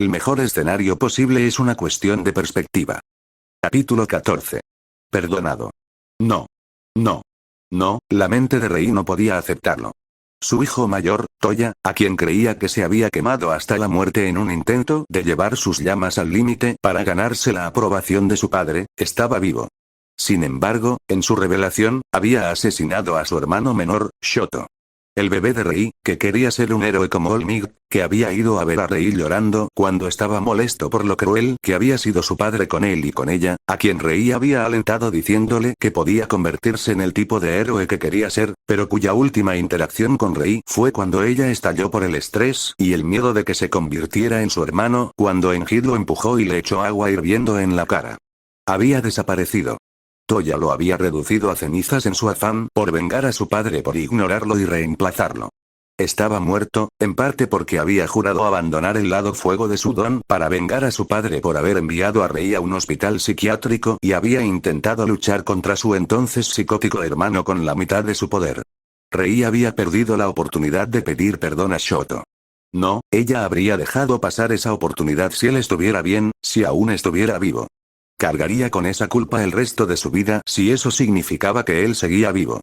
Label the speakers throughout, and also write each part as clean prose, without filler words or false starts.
Speaker 1: El mejor escenario posible es una cuestión de perspectiva. Capítulo 14. Perdonado. No. No. No, la mente de Rei no podía aceptarlo. Su hijo mayor, Toya, a quien creía que se había quemado hasta la muerte en un intento de llevar sus llamas al límite para ganarse la aprobación de su padre, estaba vivo. Sin embargo, en su revelación, había asesinado a su hermano menor, Shoto. El bebé de Rei, que quería ser un héroe como Olmig, que había ido a ver a Rei llorando cuando estaba molesto por lo cruel que había sido su padre con él y con ella, a quien Rei había alentado diciéndole que podía convertirse en el tipo de héroe que quería ser, pero cuya última interacción con Rei fue cuando ella estalló por el estrés y el miedo de que se convirtiera en su hermano, cuando Enjid lo empujó y le echó agua hirviendo en la cara. Había desaparecido. Toya lo había reducido a cenizas en su afán por vengar a su padre por ignorarlo y reemplazarlo. Estaba muerto, en parte porque había jurado abandonar el lado fuego de su don para vengar a su padre por haber enviado a Rei a un hospital psiquiátrico y había intentado luchar contra su entonces psicótico hermano con la mitad de su poder. Rei había perdido la oportunidad de pedir perdón a Shoto. No, ella habría dejado pasar esa oportunidad si él estuviera bien, si aún estuviera vivo. Cargaría con esa culpa el resto de su vida si eso significaba que él seguía vivo.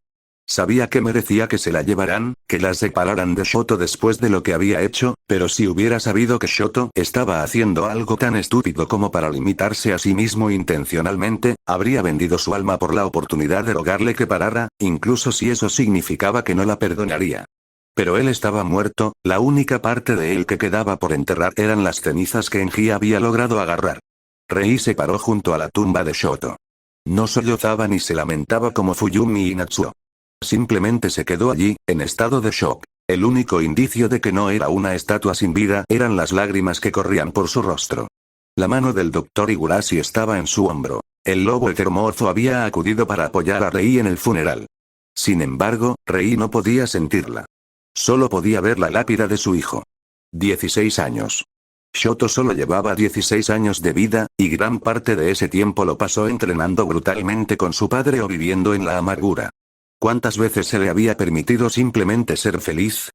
Speaker 1: Sabía que merecía que se la llevaran, que la separaran de Shoto después de lo que había hecho, pero si hubiera sabido que Shoto estaba haciendo algo tan estúpido como para limitarse a sí mismo intencionalmente, habría vendido su alma por la oportunidad de rogarle que parara, incluso si eso significaba que no la perdonaría. Pero él estaba muerto, la única parte de él que quedaba por enterrar eran las cenizas que Enji había logrado agarrar. Rei se paró junto a la tumba de Shoto. No sollozaba ni se lamentaba como Fuyumi y Natsuo. Simplemente se quedó allí, en estado de shock. El único indicio de que no era una estatua sin vida eran las lágrimas que corrían por su rostro. La mano del Dr. Higurashi estaba en su hombro. El lobo heteromorfo había acudido para apoyar a Rei en el funeral. Sin embargo, Rei no podía sentirla. Solo podía ver la lápida de su hijo. 16 años. Shoto solo llevaba 16 años de vida, y gran parte de ese tiempo lo pasó entrenando brutalmente con su padre o viviendo en la amargura. ¿Cuántas veces se le había permitido simplemente ser feliz?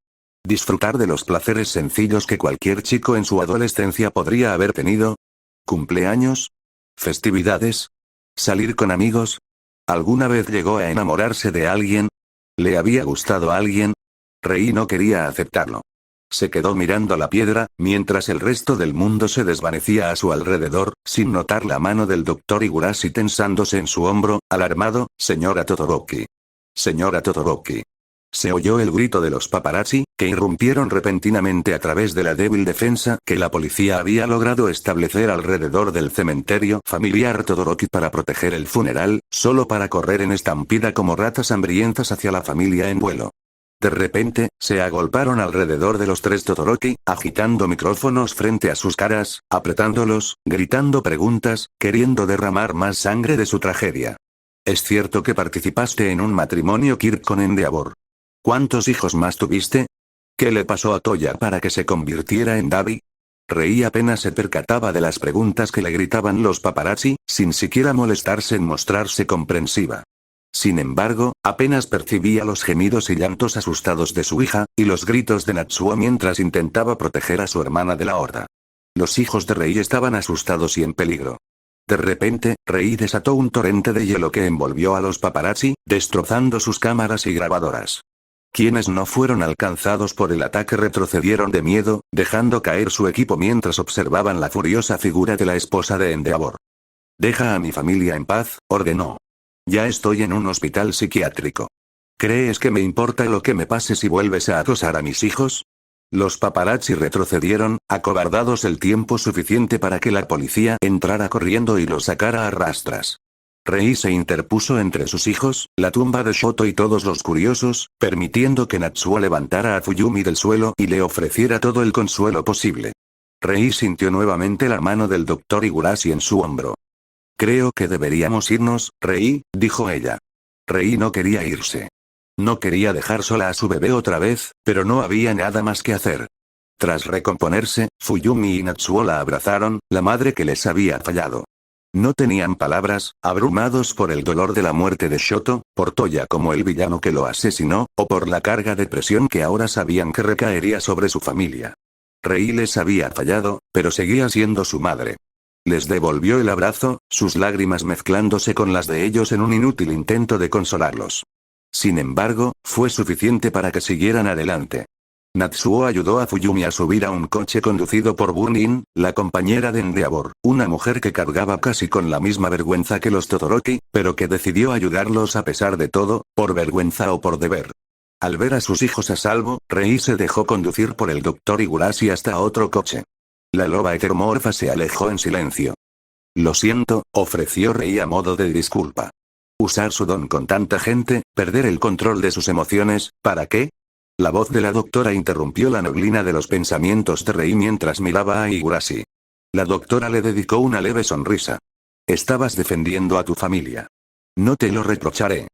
Speaker 1: Disfrutar de los placeres sencillos que cualquier chico en su adolescencia podría haber tenido. ¿Cumpleaños? ¿Festividades? ¿Salir con amigos? ¿Alguna vez llegó a enamorarse de alguien? ¿Le había gustado a alguien? Rei no quería aceptarlo. Se quedó mirando la piedra, mientras el resto del mundo se desvanecía a su alrededor, sin notar la mano del Dr. Higurashi tensándose en su hombro, alarmado. «Señora Todoroki. Señora Todoroki». Se oyó el grito de los paparazzi, que irrumpieron repentinamente a través de la débil defensa que la policía había logrado establecer alrededor del cementerio familiar Todoroki para proteger el funeral, solo para correr en estampida como ratas hambrientas hacia la familia en vuelo. De repente, se agolparon alrededor de los tres Todoroki, agitando micrófonos frente a sus caras, apretándolos, gritando preguntas, queriendo derramar más sangre de su tragedia. ¿Es cierto que participaste en un matrimonio Kirk con Endeavor? ¿Cuántos hijos más tuviste? ¿Qué le pasó a Toya para que se convirtiera en Dabi? Rei apenas se percataba de las preguntas que le gritaban los paparazzi, sin siquiera molestarse en mostrarse comprensiva. Sin embargo, apenas percibía los gemidos y llantos asustados de su hija, y los gritos de Natsuo mientras intentaba proteger a su hermana de la horda. Los hijos de Rei estaban asustados y en peligro. De repente, Rei desató un torrente de hielo que envolvió a los paparazzi, destrozando sus cámaras y grabadoras. Quienes no fueron alcanzados por el ataque retrocedieron de miedo, dejando caer su equipo mientras observaban la furiosa figura de la esposa de Endeavor. «Deja a mi familia en paz», ordenó. «Ya estoy en un hospital psiquiátrico. ¿Crees que me importa lo que me pase si vuelves a acosar a mis hijos?» Los paparazzi retrocedieron, acobardados el tiempo suficiente para que la policía entrara corriendo y los sacara a rastras. Rei se interpuso entre sus hijos, la tumba de Shoto y todos los curiosos, permitiendo que Natsuo levantara a Fuyumi del suelo y le ofreciera todo el consuelo posible. Rei sintió nuevamente la mano del Dr. Higurashi en su hombro. «Creo que deberíamos irnos, Rei», dijo ella. Rei no quería irse. No quería dejar sola a su bebé otra vez, pero no había nada más que hacer. Tras recomponerse, Fuyumi y Natsuo la abrazaron, la madre que les había fallado. No tenían palabras, abrumados por el dolor de la muerte de Shoto, por Toya como el villano que lo asesinó, o por la carga de presión que ahora sabían que recaería sobre su familia. Rei les había fallado, pero seguía siendo su madre. Les devolvió el abrazo, sus lágrimas mezclándose con las de ellos en un inútil intento de consolarlos. Sin embargo, fue suficiente para que siguieran adelante. Natsuo ayudó a Fuyumi a subir a un coche conducido por Burnin, la compañera de Endeavor, una mujer que cargaba casi con la misma vergüenza que los Todoroki, pero que decidió ayudarlos a pesar de todo, por vergüenza o por deber. Al ver a sus hijos a salvo, Rei se dejó conducir por el Dr. Higurashi hasta otro coche. La loba heteromorfa se alejó en silencio. Lo siento, ofreció Rei a modo de disculpa. Usar su don con tanta gente, perder el control de sus emociones, ¿para qué? La voz de la doctora interrumpió la neblina de los pensamientos de Rei mientras miraba a Higurashi. La doctora le dedicó una leve sonrisa. Estabas defendiendo a tu familia. No te lo reprocharé.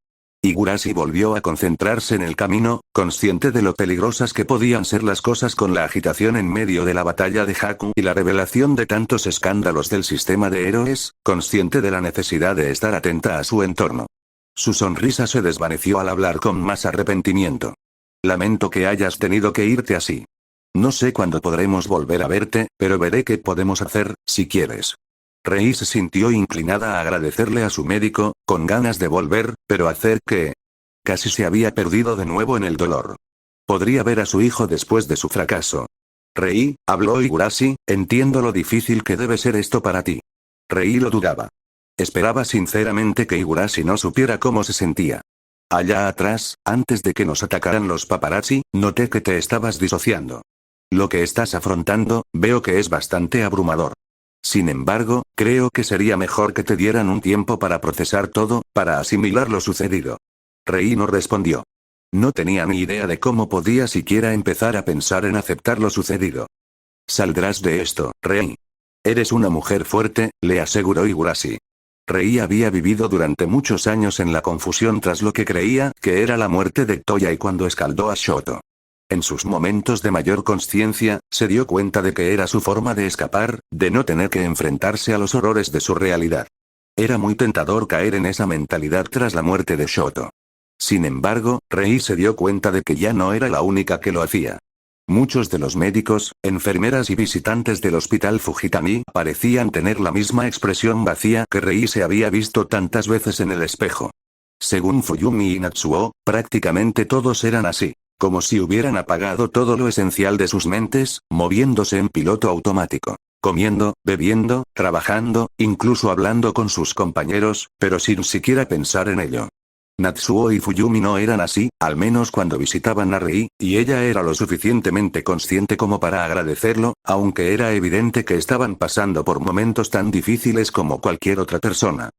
Speaker 1: Higurashi volvió a concentrarse en el camino, consciente de lo peligrosas que podían ser las cosas con la agitación en medio de la batalla de Haku y la revelación de tantos escándalos del sistema de héroes, consciente de la necesidad de estar atenta a su entorno. Su sonrisa se desvaneció al hablar con más arrepentimiento. Lamento que hayas tenido que irte así. No sé cuándo podremos volver a verte, pero veré qué podemos hacer, si quieres. Rei se sintió inclinada a agradecerle a su médico, con ganas de volver, pero hacer qué. Casi se había perdido de nuevo en el dolor. Podría ver a su hijo después de su fracaso. Rei, habló Higurashi, entiendo lo difícil que debe ser esto para ti. Rei lo dudaba. Esperaba sinceramente que Higurashi no supiera cómo se sentía. Allá atrás, antes de que nos atacaran los paparazzi, noté que te estabas disociando. Lo que estás afrontando, veo que es bastante abrumador. Sin embargo, creo que sería mejor que te dieran un tiempo para procesar todo, para asimilar lo sucedido. Rei no respondió. No tenía ni idea de cómo podía siquiera empezar a pensar en aceptar lo sucedido. Saldrás de esto, Rei. Eres una mujer fuerte, le aseguró Higurashi. Rei había vivido durante muchos años en la confusión tras lo que creía que era la muerte de Toya y cuando escaldó a Shoto. En sus momentos de mayor consciencia, se dio cuenta de que era su forma de escapar, de no tener que enfrentarse a los horrores de su realidad. Era muy tentador caer en esa mentalidad tras la muerte de Shoto. Sin embargo, Rei se dio cuenta de que ya no era la única que lo hacía. Muchos de los médicos, enfermeras y visitantes del hospital Fujitani parecían tener la misma expresión vacía que Rei se había visto tantas veces en el espejo. Según Fuyumi y Natsuo, prácticamente todos eran así. Como si hubieran apagado todo lo esencial de sus mentes, moviéndose en piloto automático. Comiendo, bebiendo, trabajando, incluso hablando con sus compañeros, pero sin siquiera pensar en ello. Natsuo y Fuyumi no eran así, al menos cuando visitaban a Rei, y ella era lo suficientemente consciente como para agradecerlo, aunque era evidente que estaban pasando por momentos tan difíciles como cualquier otra persona.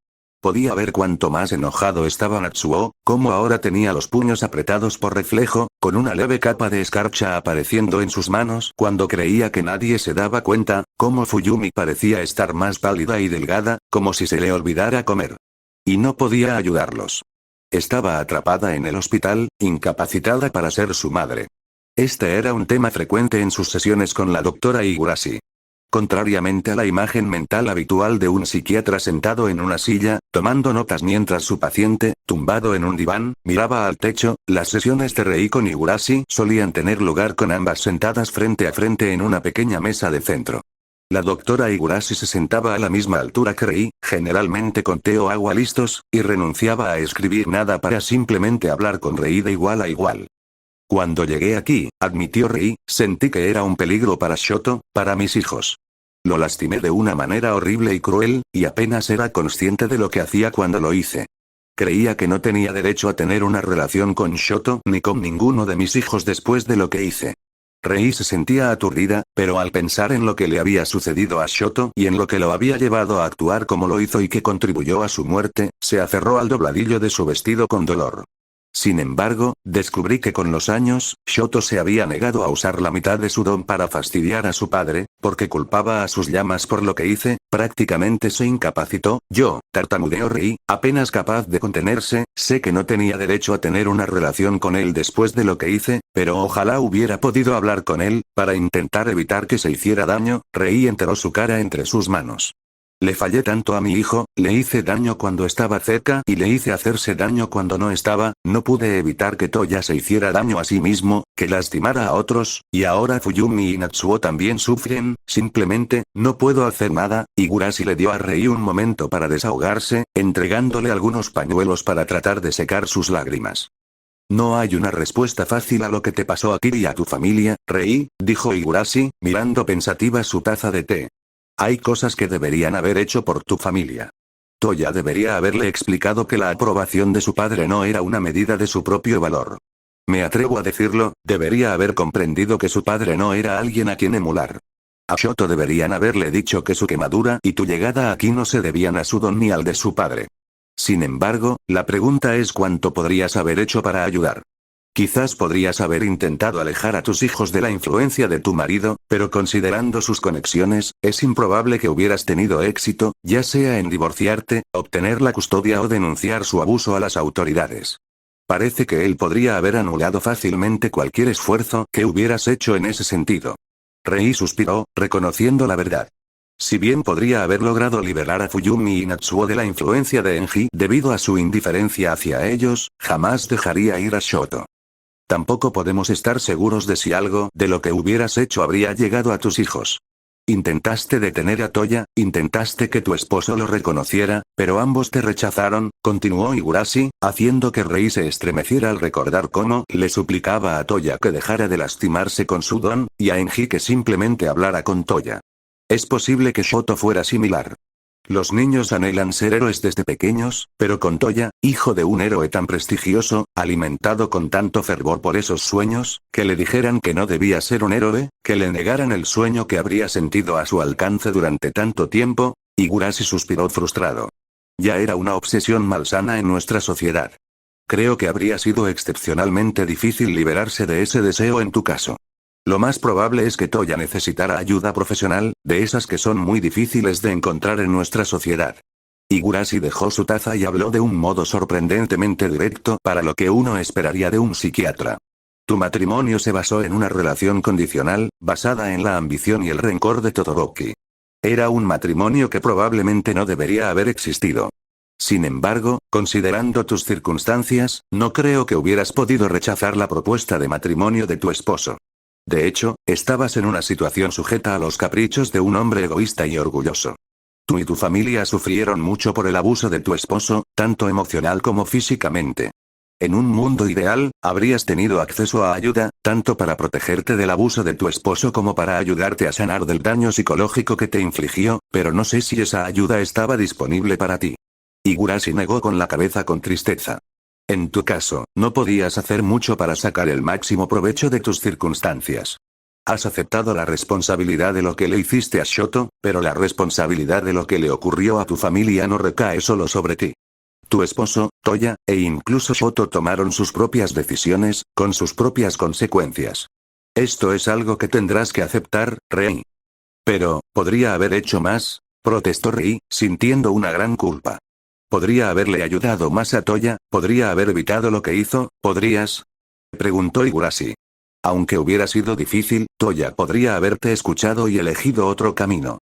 Speaker 1: Podía ver cuánto más enojado estaba Natsuo, cómo ahora tenía los puños apretados por reflejo, con una leve capa de escarcha apareciendo en sus manos cuando creía que nadie se daba cuenta, cómo Fuyumi parecía estar más pálida y delgada, como si se le olvidara comer. Y no podía ayudarlos. Estaba atrapada en el hospital, incapacitada para ser su madre. Este era un tema frecuente en sus sesiones con la doctora Higurashi. Contrariamente a la imagen mental habitual de un psiquiatra sentado en una silla, tomando notas mientras su paciente, tumbado en un diván, miraba al techo, las sesiones de Rei con Higurashi solían tener lugar con ambas sentadas frente a frente en una pequeña mesa de centro. La doctora Higurashi se sentaba a la misma altura que Rei, generalmente con té o agua listos, y renunciaba a escribir nada para simplemente hablar con Rei de igual a igual. Cuando llegué aquí, admitió Rei, sentí que era un peligro para Shoto, para mis hijos. Lo lastimé de una manera horrible y cruel, y apenas era consciente de lo que hacía cuando lo hice. Creía que no tenía derecho a tener una relación con Shoto ni con ninguno de mis hijos después de lo que hice. Rei se sentía aturdida, pero al pensar en lo que le había sucedido a Shoto y en lo que lo había llevado a actuar como lo hizo y que contribuyó a su muerte, se aferró al dobladillo de su vestido con dolor. Sin embargo, descubrí que con los años, Shoto se había negado a usar la mitad de su don para fastidiar a su padre, porque culpaba a sus llamas por lo que hice, prácticamente se incapacitó. Yo, tartamudeó Rei, apenas capaz de contenerse, sé que no tenía derecho a tener una relación con él después de lo que hice, pero ojalá hubiera podido hablar con él, para intentar evitar que se hiciera daño. Rei enterró su cara entre sus manos. Le fallé tanto a mi hijo, le hice daño cuando estaba cerca y le hice hacerse daño cuando no estaba, no pude evitar que Toya se hiciera daño a sí mismo, que lastimara a otros, y ahora Fuyumi y Natsuo también sufren, simplemente, no puedo hacer nada. Higurashi le dio a Rei un momento para desahogarse, entregándole algunos pañuelos para tratar de secar sus lágrimas. No hay una respuesta fácil a lo que te pasó a ti y a tu familia, Rei, dijo Higurashi, mirando pensativa su taza de té. Hay cosas que deberían haber hecho por tu familia. Toya debería haberle explicado que la aprobación de su padre no era una medida de su propio valor. Me atrevo a decirlo, debería haber comprendido que su padre no era alguien a quien emular. A Shoto deberían haberle dicho que su quemadura y tu llegada aquí no se debían a su don ni al de su padre. Sin embargo, la pregunta es cuánto podrías haber hecho para ayudar. Quizás podrías haber intentado alejar a tus hijos de la influencia de tu marido, pero considerando sus conexiones, es improbable que hubieras tenido éxito, ya sea en divorciarte, obtener la custodia o denunciar su abuso a las autoridades. Parece que él podría haber anulado fácilmente cualquier esfuerzo que hubieras hecho en ese sentido. Rei suspiró, reconociendo la verdad. Si bien podría haber logrado liberar a Fuyumi y Natsuo de la influencia de Enji debido a su indiferencia hacia ellos, jamás dejaría ir a Shoto. Tampoco podemos estar seguros de si algo de lo que hubieras hecho habría llegado a tus hijos. Intentaste detener a Toya, intentaste que tu esposo lo reconociera, pero ambos te rechazaron, continuó Higurashi, haciendo que Rei se estremeciera al recordar cómo le suplicaba a Toya que dejara de lastimarse con su don, y a Enji que simplemente hablara con Toya. Es posible que Shoto fuera similar. Los niños anhelan ser héroes desde pequeños, pero con Toya, hijo de un héroe tan prestigioso, alimentado con tanto fervor por esos sueños, que le dijeran que no debía ser un héroe, que le negaran el sueño que habría sentido a su alcance durante tanto tiempo, Higurashi suspiró frustrado. Ya era una obsesión malsana en nuestra sociedad. Creo que habría sido excepcionalmente difícil liberarse de ese deseo en tu caso. Lo más probable es que Toya necesitara ayuda profesional, de esas que son muy difíciles de encontrar en nuestra sociedad. Higurashi dejó su taza y habló de un modo sorprendentemente directo para lo que uno esperaría de un psiquiatra. Tu matrimonio se basó en una relación condicional, basada en la ambición y el rencor de Todoroki. Era un matrimonio que probablemente no debería haber existido. Sin embargo, considerando tus circunstancias, no creo que hubieras podido rechazar la propuesta de matrimonio de tu esposo. De hecho, estabas en una situación sujeta a los caprichos de un hombre egoísta y orgulloso. Tú y tu familia sufrieron mucho por el abuso de tu esposo, tanto emocional como físicamente. En un mundo ideal, habrías tenido acceso a ayuda, tanto para protegerte del abuso de tu esposo como para ayudarte a sanar del daño psicológico que te infligió, pero no sé si esa ayuda estaba disponible para ti. Higurashi negó con la cabeza con tristeza. En tu caso, no podías hacer mucho para sacar el máximo provecho de tus circunstancias. Has aceptado la responsabilidad de lo que le hiciste a Shoto, pero la responsabilidad de lo que le ocurrió a tu familia no recae solo sobre ti. Tu esposo, Toya, e incluso Shoto tomaron sus propias decisiones, con sus propias consecuencias. Esto es algo que tendrás que aceptar, Rei. Pero, ¿podría haber hecho más?, protestó Rei, sintiendo una gran culpa. ¿Podría haberle ayudado más a Toya? ¿Podría haber evitado lo que hizo? ¿Podrías?, preguntó Higurashi. Aunque hubiera sido difícil, Toya podría haberte escuchado y elegido otro camino.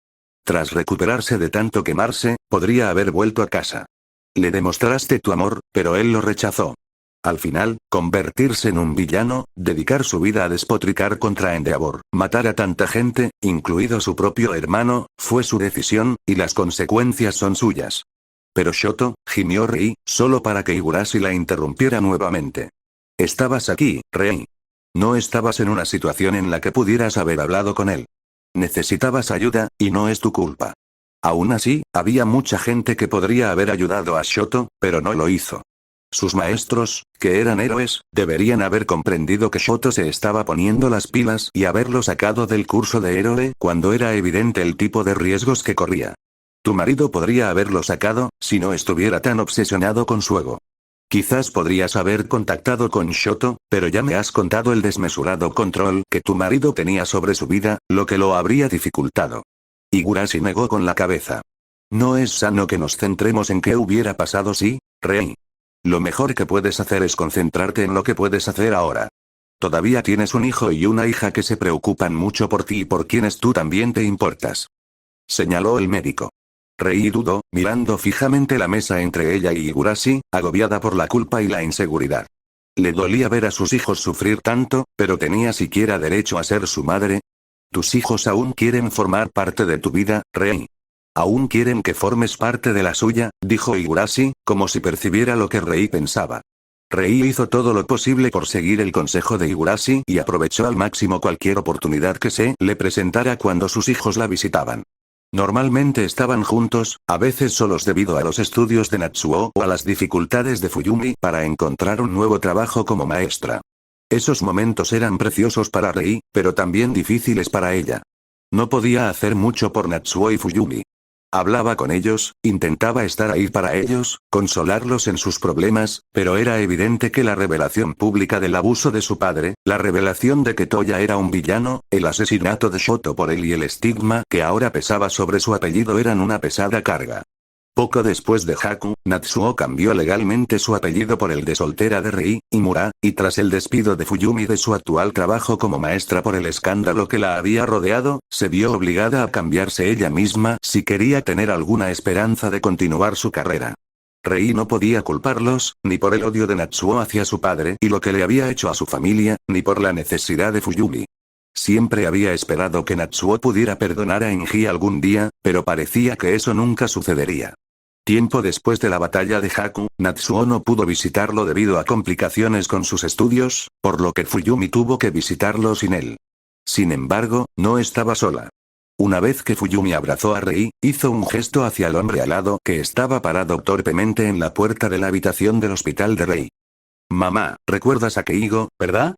Speaker 1: Tras recuperarse de tanto quemarse, podría haber vuelto a casa. Le demostraste tu amor, pero él lo rechazó. Al final, convertirse en un villano, dedicar su vida a despotricar contra Endeavor, matar a tanta gente, incluido su propio hermano, fue su decisión, y las consecuencias son suyas. Pero Shoto, gimió Rei, solo para que Higurashi la interrumpiera nuevamente. Estabas aquí, Rei. No estabas en una situación en la que pudieras haber hablado con él. Necesitabas ayuda, y no es tu culpa. Aún así, había mucha gente que podría haber ayudado a Shoto, pero no lo hizo. Sus maestros, que eran héroes, deberían haber comprendido que Shoto se estaba poniendo las pilas y haberlo sacado del curso de héroe cuando era evidente el tipo de riesgos que corría. Tu marido podría haberlo sacado, si no estuviera tan obsesionado con su ego. Quizás podrías haber contactado con Shoto, pero ya me has contado el desmesurado control que tu marido tenía sobre su vida, lo que lo habría dificultado. Higurashi negó con la cabeza. No es sano que nos centremos en qué hubiera pasado si, Rei. Lo mejor que puedes hacer es concentrarte en lo que puedes hacer ahora. Todavía tienes un hijo y una hija que se preocupan mucho por ti y por quienes tú también te importas. Señaló el médico. Rei dudó, mirando fijamente la mesa entre ella y Higurashi, agobiada por la culpa y la inseguridad. Le dolía ver a sus hijos sufrir tanto, pero ¿tenía siquiera derecho a ser su madre? Tus hijos aún quieren formar parte de tu vida, Rei. Aún quieren que formes parte de la suya, dijo Higurashi, como si percibiera lo que Rei pensaba. Rei hizo todo lo posible por seguir el consejo de Higurashi y aprovechó al máximo cualquier oportunidad que se le presentara cuando sus hijos la visitaban. Normalmente estaban juntos, a veces solos debido a los estudios de Natsuo o a las dificultades de Fuyumi para encontrar un nuevo trabajo como maestra. Esos momentos eran preciosos para Rei, pero también difíciles para ella. No podía hacer mucho por Natsuo y Fuyumi. Hablaba con ellos, intentaba estar ahí para ellos, consolarlos en sus problemas, pero era evidente que la revelación pública del abuso de su padre, la revelación de que Toya era un villano, el asesinato de Shoto por él y el estigma que ahora pesaba sobre su apellido eran una pesada carga. Poco después de Haku, Natsuo cambió legalmente su apellido por el de soltera de Rei, Imura, y tras el despido de Fuyumi de su actual trabajo como maestra por el escándalo que la había rodeado, se vio obligada a cambiarse ella misma si quería tener alguna esperanza de continuar su carrera. Rei no podía culparlos, ni por el odio de Natsuo hacia su padre y lo que le había hecho a su familia, ni por la necesidad de Fuyumi. Siempre había esperado que Natsuo pudiera perdonar a Enji algún día, pero parecía que eso nunca sucedería. Tiempo después de la batalla de Haku, Natsuo no pudo visitarlo debido a complicaciones con sus estudios, por lo que Fuyumi tuvo que visitarlo sin él. Sin embargo, no estaba sola. Una vez que Fuyumi abrazó a Rei, hizo un gesto hacia el hombre alado que estaba parado torpemente en la puerta de la habitación del hospital de Rei. Mamá, ¿recuerdas a Keigo, verdad?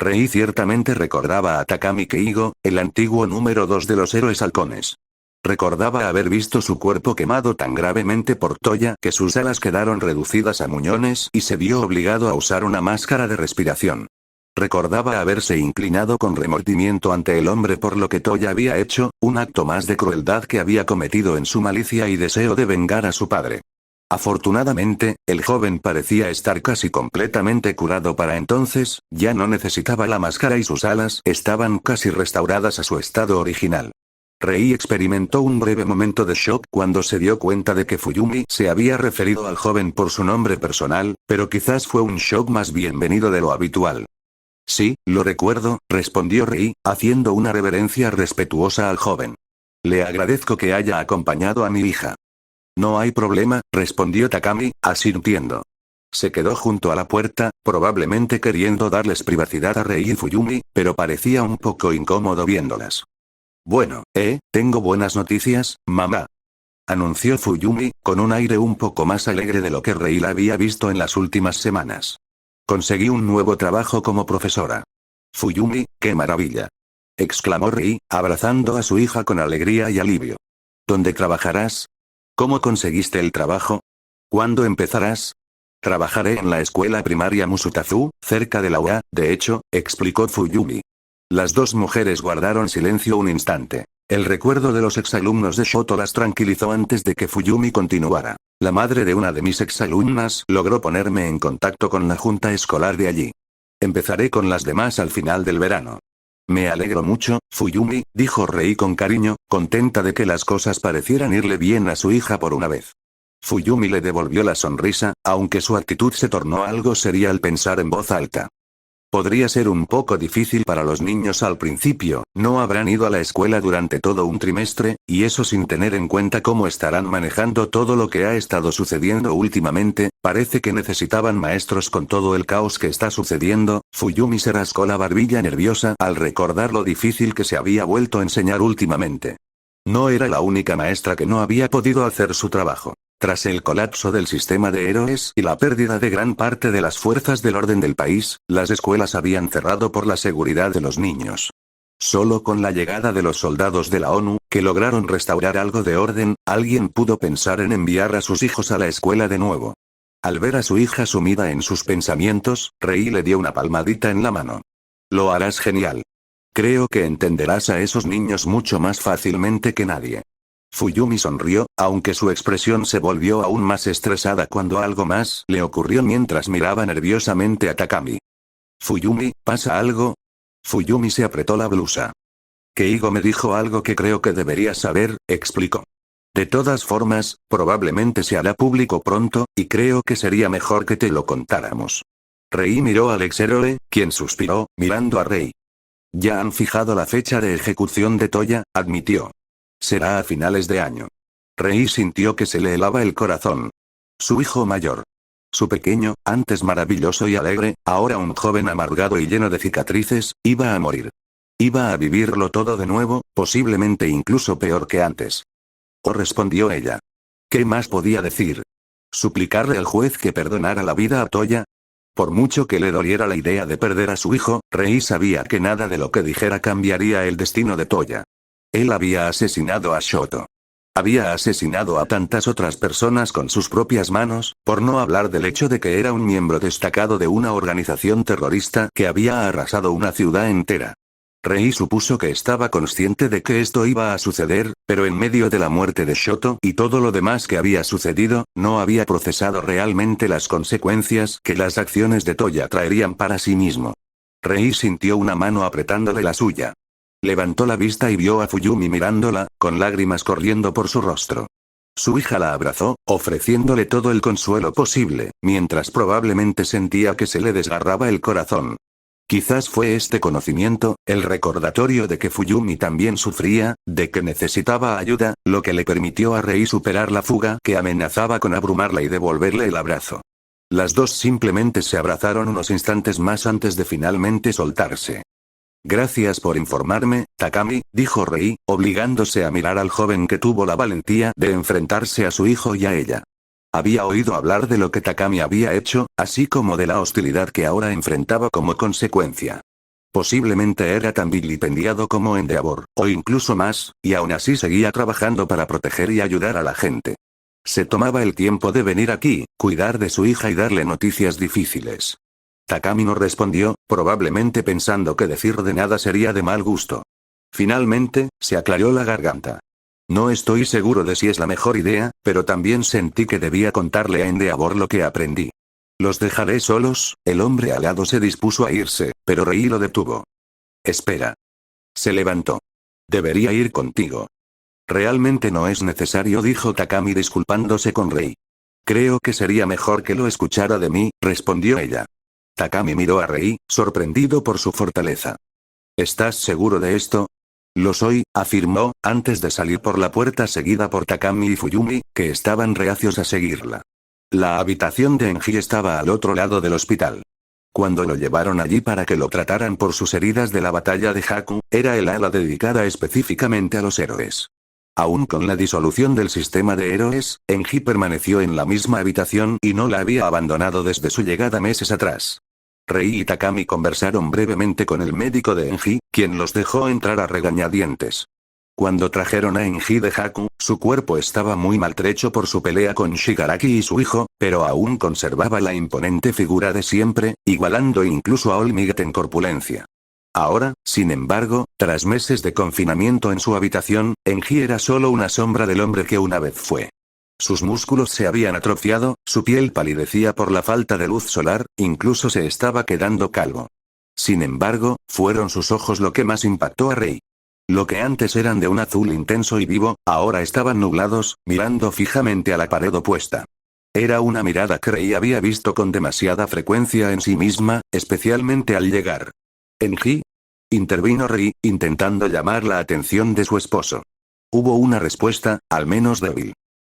Speaker 1: Rei ciertamente recordaba a Takami Keigo, el antiguo número 2 de los héroes halcones. Recordaba haber visto su cuerpo quemado tan gravemente por Toya que sus alas quedaron reducidas a muñones y se vio obligado a usar una máscara de respiración. Recordaba haberse inclinado con remordimiento ante el hombre por lo que Toya había hecho, un acto más de crueldad que había cometido en su malicia y deseo de vengar a su padre. Afortunadamente, el joven parecía estar casi completamente curado para entonces, ya no necesitaba la máscara y sus alas estaban casi restauradas a su estado original. Rei experimentó un breve momento de shock cuando se dio cuenta de que Fuyumi se había referido al joven por su nombre personal, pero quizás fue un shock más bienvenido de lo habitual. Sí, lo recuerdo, respondió Rei, haciendo una reverencia respetuosa al joven. Le agradezco que haya acompañado a mi hija. No hay problema, respondió Takami, asintiendo. Se quedó junto a la puerta, probablemente queriendo darles privacidad a Rei y Fuyumi, pero parecía un poco incómodo viéndolas. Bueno, tengo buenas noticias, mamá. Anunció Fuyumi, con un aire un poco más alegre de lo que Rei la había visto en las últimas semanas. Conseguí un nuevo trabajo como profesora. Fuyumi, qué maravilla. Exclamó Rei, abrazando a su hija con alegría y alivio. ¿Dónde trabajarás? ¿Cómo conseguiste el trabajo? ¿Cuándo empezarás? Trabajaré en la escuela primaria Musutazu, cerca de la UA, de hecho, explicó Fuyumi. Las dos mujeres guardaron silencio un instante. El recuerdo de los exalumnos de Shoto las tranquilizó antes de que Fuyumi continuara. La madre de una de mis exalumnas logró ponerme en contacto con la junta escolar de allí. Empezaré con las demás al final del verano. Me alegro mucho, Fuyumi, dijo Rei con cariño, contenta de que las cosas parecieran irle bien a su hija por una vez. Fuyumi le devolvió la sonrisa, aunque su actitud se tornó algo seria al pensar en voz alta. Podría ser un poco difícil para los niños al principio, no habrán ido a la escuela durante todo un trimestre, y eso sin tener en cuenta cómo estarán manejando todo lo que ha estado sucediendo últimamente, parece que necesitaban maestros con todo el caos que está sucediendo. Fuyumi se rascó la barbilla nerviosa al recordar lo difícil que se había vuelto a enseñar últimamente. No era la única maestra que no había podido hacer su trabajo. Tras el colapso del sistema de héroes y la pérdida de gran parte de las fuerzas del orden del país, las escuelas habían cerrado por la seguridad de los niños. Solo con la llegada de los soldados de la ONU, que lograron restaurar algo de orden, alguien pudo pensar en enviar a sus hijos a la escuela de nuevo. Al ver a su hija sumida en sus pensamientos, Rei le dio una palmadita en la mano. Lo harás genial. Creo que entenderás a esos niños mucho más fácilmente que nadie. Fuyumi sonrió, aunque su expresión se volvió aún más estresada cuando algo más le ocurrió mientras miraba nerviosamente a Takami. Fuyumi, ¿pasa algo? Fuyumi se apretó la blusa. Keigo me dijo algo que creo que deberías saber, explicó. De todas formas, probablemente se hará público pronto, y creo que sería mejor que te lo contáramos. Rei miró a Alex Héroe, quien suspiró, mirando a Rei. Ya han fijado la fecha de ejecución de Toya, admitió. Será a finales de año. Rei sintió que se le helaba el corazón. Su hijo mayor. Su pequeño, antes maravilloso y alegre, ahora un joven amargado y lleno de cicatrices, iba a morir. Iba a vivirlo todo de nuevo, posiblemente incluso peor que antes. Oh, respondió ella. ¿Qué más podía decir? ¿Suplicarle al juez que perdonara la vida a Toya? Por mucho que le doliera la idea de perder a su hijo, Rei sabía que nada de lo que dijera cambiaría el destino de Toya. Él había asesinado a Shoto. Había asesinado a tantas otras personas con sus propias manos, por no hablar del hecho de que era un miembro destacado de una organización terrorista que había arrasado una ciudad entera. Rei supuso que estaba consciente de que esto iba a suceder, pero en medio de la muerte de Shoto y todo lo demás que había sucedido, no había procesado realmente las consecuencias que las acciones de Toya traerían para sí mismo. Rei sintió una mano apretándole la suya. Levantó la vista y vio a Fuyumi mirándola, con lágrimas corriendo por su rostro. Su hija la abrazó, ofreciéndole todo el consuelo posible, mientras probablemente sentía que se le desgarraba el corazón. Quizás fue este conocimiento, el recordatorio de que Fuyumi también sufría, de que necesitaba ayuda, lo que le permitió a Rei superar la fuga que amenazaba con abrumarla y devolverle el abrazo. Las dos simplemente se abrazaron unos instantes más antes de finalmente soltarse. Gracias por informarme, Takami, dijo Rei, obligándose a mirar al joven que tuvo la valentía de enfrentarse a su hijo y a ella. Había oído hablar de lo que Takami había hecho, así como de la hostilidad que ahora enfrentaba como consecuencia. Posiblemente era tan vilipendiado como Endeavor, o incluso más, y aún así seguía trabajando para proteger y ayudar a la gente. Se tomaba el tiempo de venir aquí, cuidar de su hija y darle noticias difíciles. Takami no respondió, probablemente pensando que decir de nada sería de mal gusto. Finalmente, se aclaró la garganta. No estoy seguro de si es la mejor idea, pero también sentí que debía contarle a Endeavor lo que aprendí. Los dejaré solos. El hombre alado se dispuso a irse, pero Rei lo detuvo. Espera. Se levantó. Debería ir contigo. Realmente no es necesario, dijo Takami disculpándose con Rei. Creo que sería mejor que lo escuchara de mí, respondió ella. Takami miró a Rei, sorprendido por su fortaleza. ¿Estás seguro de esto? Lo soy, afirmó, antes de salir por la puerta seguida por Takami y Fuyumi, que estaban reacios a seguirla. La habitación de Enji estaba al otro lado del hospital. Cuando lo llevaron allí para que lo trataran por sus heridas de la batalla de Haku, era el ala dedicada específicamente a los héroes. Aún con la disolución del sistema de héroes, Enji permaneció en la misma habitación y no la había abandonado desde su llegada meses atrás. Rei y Takami conversaron brevemente con el médico de Enji, quien los dejó entrar a regañadientes. Cuando trajeron a Enji de Haku, su cuerpo estaba muy maltrecho por su pelea con Shigaraki y su hijo, pero aún conservaba la imponente figura de siempre, igualando incluso a All Might en corpulencia. Ahora, sin embargo, tras meses de confinamiento en su habitación, Enji era solo una sombra del hombre que una vez fue. Sus músculos se habían atrofiado, su piel palidecía por la falta de luz solar, incluso se estaba quedando calvo. Sin embargo, fueron sus ojos lo que más impactó a Rei. Lo que antes eran de un azul intenso y vivo, ahora estaban nublados, mirando fijamente a la pared opuesta. Era una mirada que Rei había visto con demasiada frecuencia en sí misma, especialmente al llegar. ¿Enji? Intervino Rei, intentando llamar la atención de su esposo. Hubo una respuesta, al menos débil.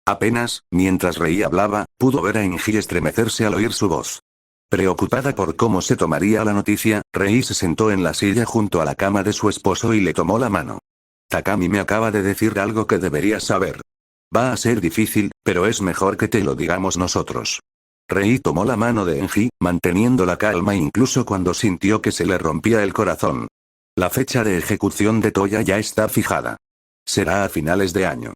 Speaker 1: Apenas, mientras Rei hablaba, pudo ver a Enji estremecerse al oír su voz. Preocupada por cómo se tomaría la noticia, Rei se sentó en la silla junto a la cama de su esposo y le tomó la mano. Takami me acaba de decir algo que deberías saber. Va a ser difícil, pero es mejor que te lo digamos nosotros. Rei tomó la mano de Enji, manteniendo la calma incluso cuando sintió que se le rompía el corazón. La fecha de ejecución de Toya ya está fijada. Será a finales de año.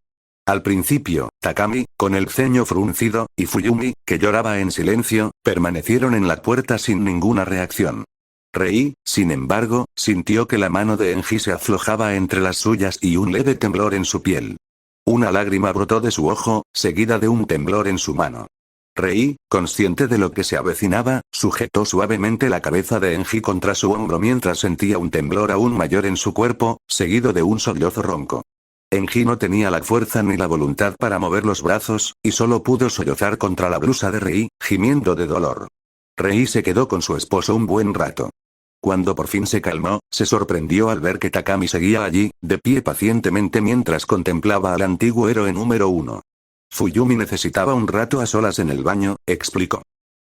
Speaker 1: Al principio, Takami, con el ceño fruncido, y Fuyumi, que lloraba en silencio, permanecieron en la puerta sin ninguna reacción. Rei, sin embargo, sintió que la mano de Enji se aflojaba entre las suyas y un leve temblor en su piel. Una lágrima brotó de su ojo, seguida de un temblor en su mano. Rei, consciente de lo que se avecinaba, sujetó suavemente la cabeza de Enji contra su hombro mientras sentía un temblor aún mayor en su cuerpo, seguido de un sollozo ronco. Enji no tenía la fuerza ni la voluntad para mover los brazos, y solo pudo sollozar contra la blusa de Rei, gimiendo de dolor. Rei se quedó con su esposo un buen rato. Cuando por fin se calmó, se sorprendió al ver que Takami seguía allí, de pie pacientemente mientras contemplaba al antiguo héroe número 1. Fuyumi necesitaba un rato a solas en el baño, explicó.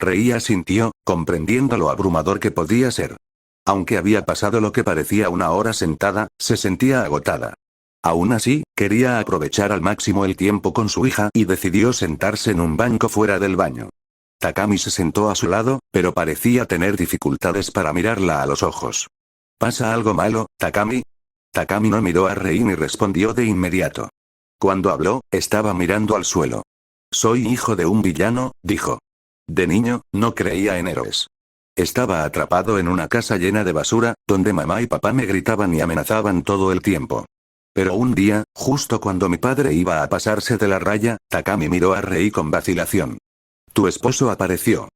Speaker 1: Rei asintió, comprendiendo lo abrumador que podía ser. Aunque había pasado lo que parecía una hora sentada, se sentía agotada. Aún así, quería aprovechar al máximo el tiempo con su hija y decidió sentarse en un banco fuera del baño. Takami se sentó a su lado, pero parecía tener dificultades para mirarla a los ojos. ¿Pasa algo malo, Takami? Takami no miró a Rei ni respondió de inmediato. Cuando habló, estaba mirando al suelo. Soy hijo de un villano, dijo. De niño, no creía en héroes. Estaba atrapado en una casa llena de basura, donde mamá y papá me gritaban y amenazaban todo el tiempo. Pero un día, justo cuando mi padre iba a pasarse de la raya, Takami miró a Rei con vacilación. Tu esposo apareció.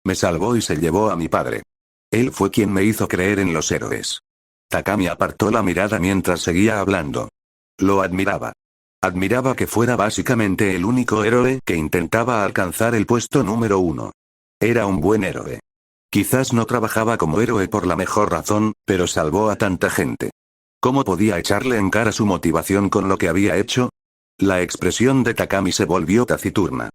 Speaker 1: Me salvó y se llevó a mi padre. Él fue quien me hizo creer en los héroes. Takami apartó la mirada mientras seguía hablando. Lo admiraba. Admiraba que fuera básicamente el único héroe que intentaba alcanzar el puesto número 1. Era un buen héroe. Quizás no trabajaba como héroe por la mejor razón, pero salvó a tanta gente. ¿Cómo podía echarle en cara su motivación con lo que había hecho? La expresión de Takami se volvió taciturna.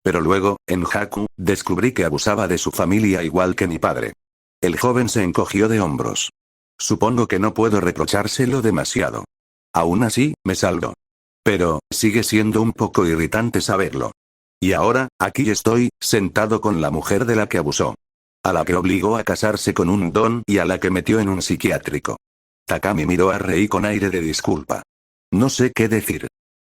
Speaker 1: Pero luego, en Haku, descubrí que abusaba de su familia igual que mi padre. El joven se encogió de hombros. Supongo que no puedo reprochárselo demasiado. Aún así, me salvó. Pero, sigue siendo un poco irritante saberlo. Y ahora, aquí estoy, sentado con la mujer de la que abusó. A la que obligó a casarse con un don y a la que metió en un psiquiátrico. Takami miró a Rei con aire de disculpa. No sé qué decir.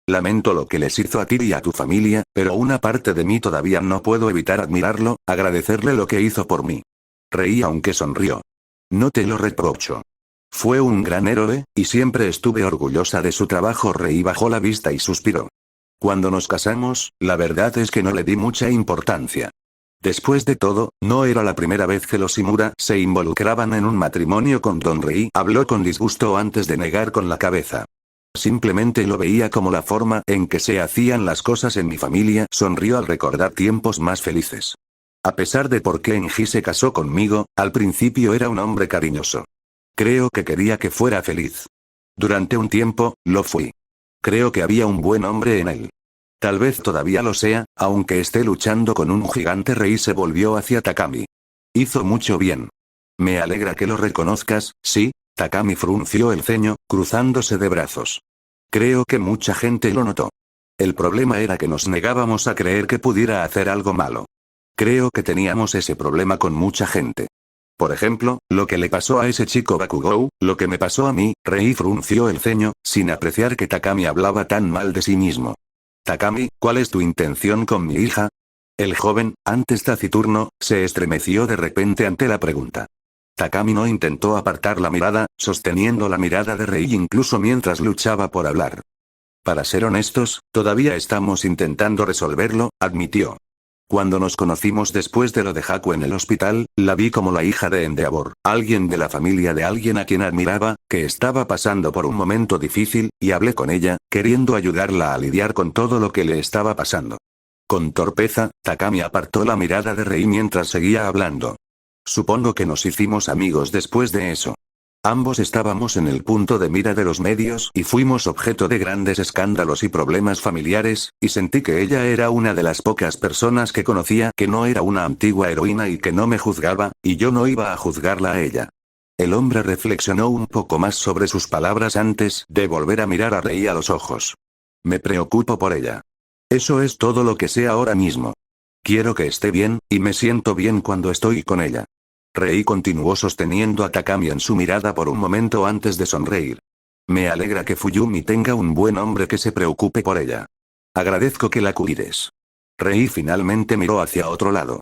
Speaker 1: Lamento lo que les hizo a ti y a tu familia, pero una parte de mí todavía no puedo evitar admirarlo, agradecerle lo que hizo por mí. Reí aunque sonrió. No te lo reprocho. Fue un gran héroe, y siempre estuve orgullosa de su trabajo. Rei bajó la vista y suspiró. Cuando nos casamos, la verdad es que no le di mucha importancia. Después de todo, no era la primera vez que los Shimura se involucraban en un matrimonio con Don Rei. Habló con disgusto antes de negar con la cabeza. Simplemente lo veía como la forma en que se hacían las cosas en mi familia. Sonrió al recordar tiempos más felices. A pesar de por qué Enji se casó conmigo, al principio era un hombre cariñoso. Creo que quería que fuera feliz. Durante un tiempo, lo fui. Creo que había un buen hombre en él. Tal vez todavía lo sea, aunque esté luchando con un gigante. Rei se volvió hacia Takami. Hizo mucho bien. Me alegra que lo reconozcas, ¿sí? Takami frunció el ceño, cruzándose de brazos. Creo que mucha gente lo notó. El problema era que nos negábamos a creer que pudiera hacer algo malo. Creo que teníamos ese problema con mucha gente. Por ejemplo, lo que le pasó a ese chico Bakugou, lo que me pasó a mí. Rei frunció el ceño, sin apreciar que Takami hablaba tan mal de sí mismo. Takami, ¿cuál es tu intención con mi hija? El joven, antes taciturno, se estremeció de repente ante la pregunta. Takami no intentó apartar la mirada, sosteniendo la mirada de Rei incluso mientras luchaba por hablar. Para ser honestos, todavía estamos intentando resolverlo, admitió. Cuando nos conocimos después de lo de Haku en el hospital, la vi como la hija de Endeavor, alguien de la familia de alguien a quien admiraba, que estaba pasando por un momento difícil, y hablé con ella, queriendo ayudarla a lidiar con todo lo que le estaba pasando. Con torpeza, Takami apartó la mirada de Rei mientras seguía hablando. Supongo que nos hicimos amigos después de eso. Ambos estábamos en el punto de mira de los medios y fuimos objeto de grandes escándalos y problemas familiares, y sentí que ella era una de las pocas personas que conocía que no era una antigua heroína y que no me juzgaba, y yo no iba a juzgarla a ella. El hombre reflexionó un poco más sobre sus palabras antes de volver a mirar a Rei a los ojos. Me preocupo por ella. Eso es todo lo que sé ahora mismo. Quiero que esté bien, y me siento bien cuando estoy con ella. Rei continuó sosteniendo a Takami en su mirada por un momento antes de sonreír. Me alegra que Fuyumi tenga un buen hombre que se preocupe por ella. Agradezco que la cuides. Rei finalmente miró hacia otro lado.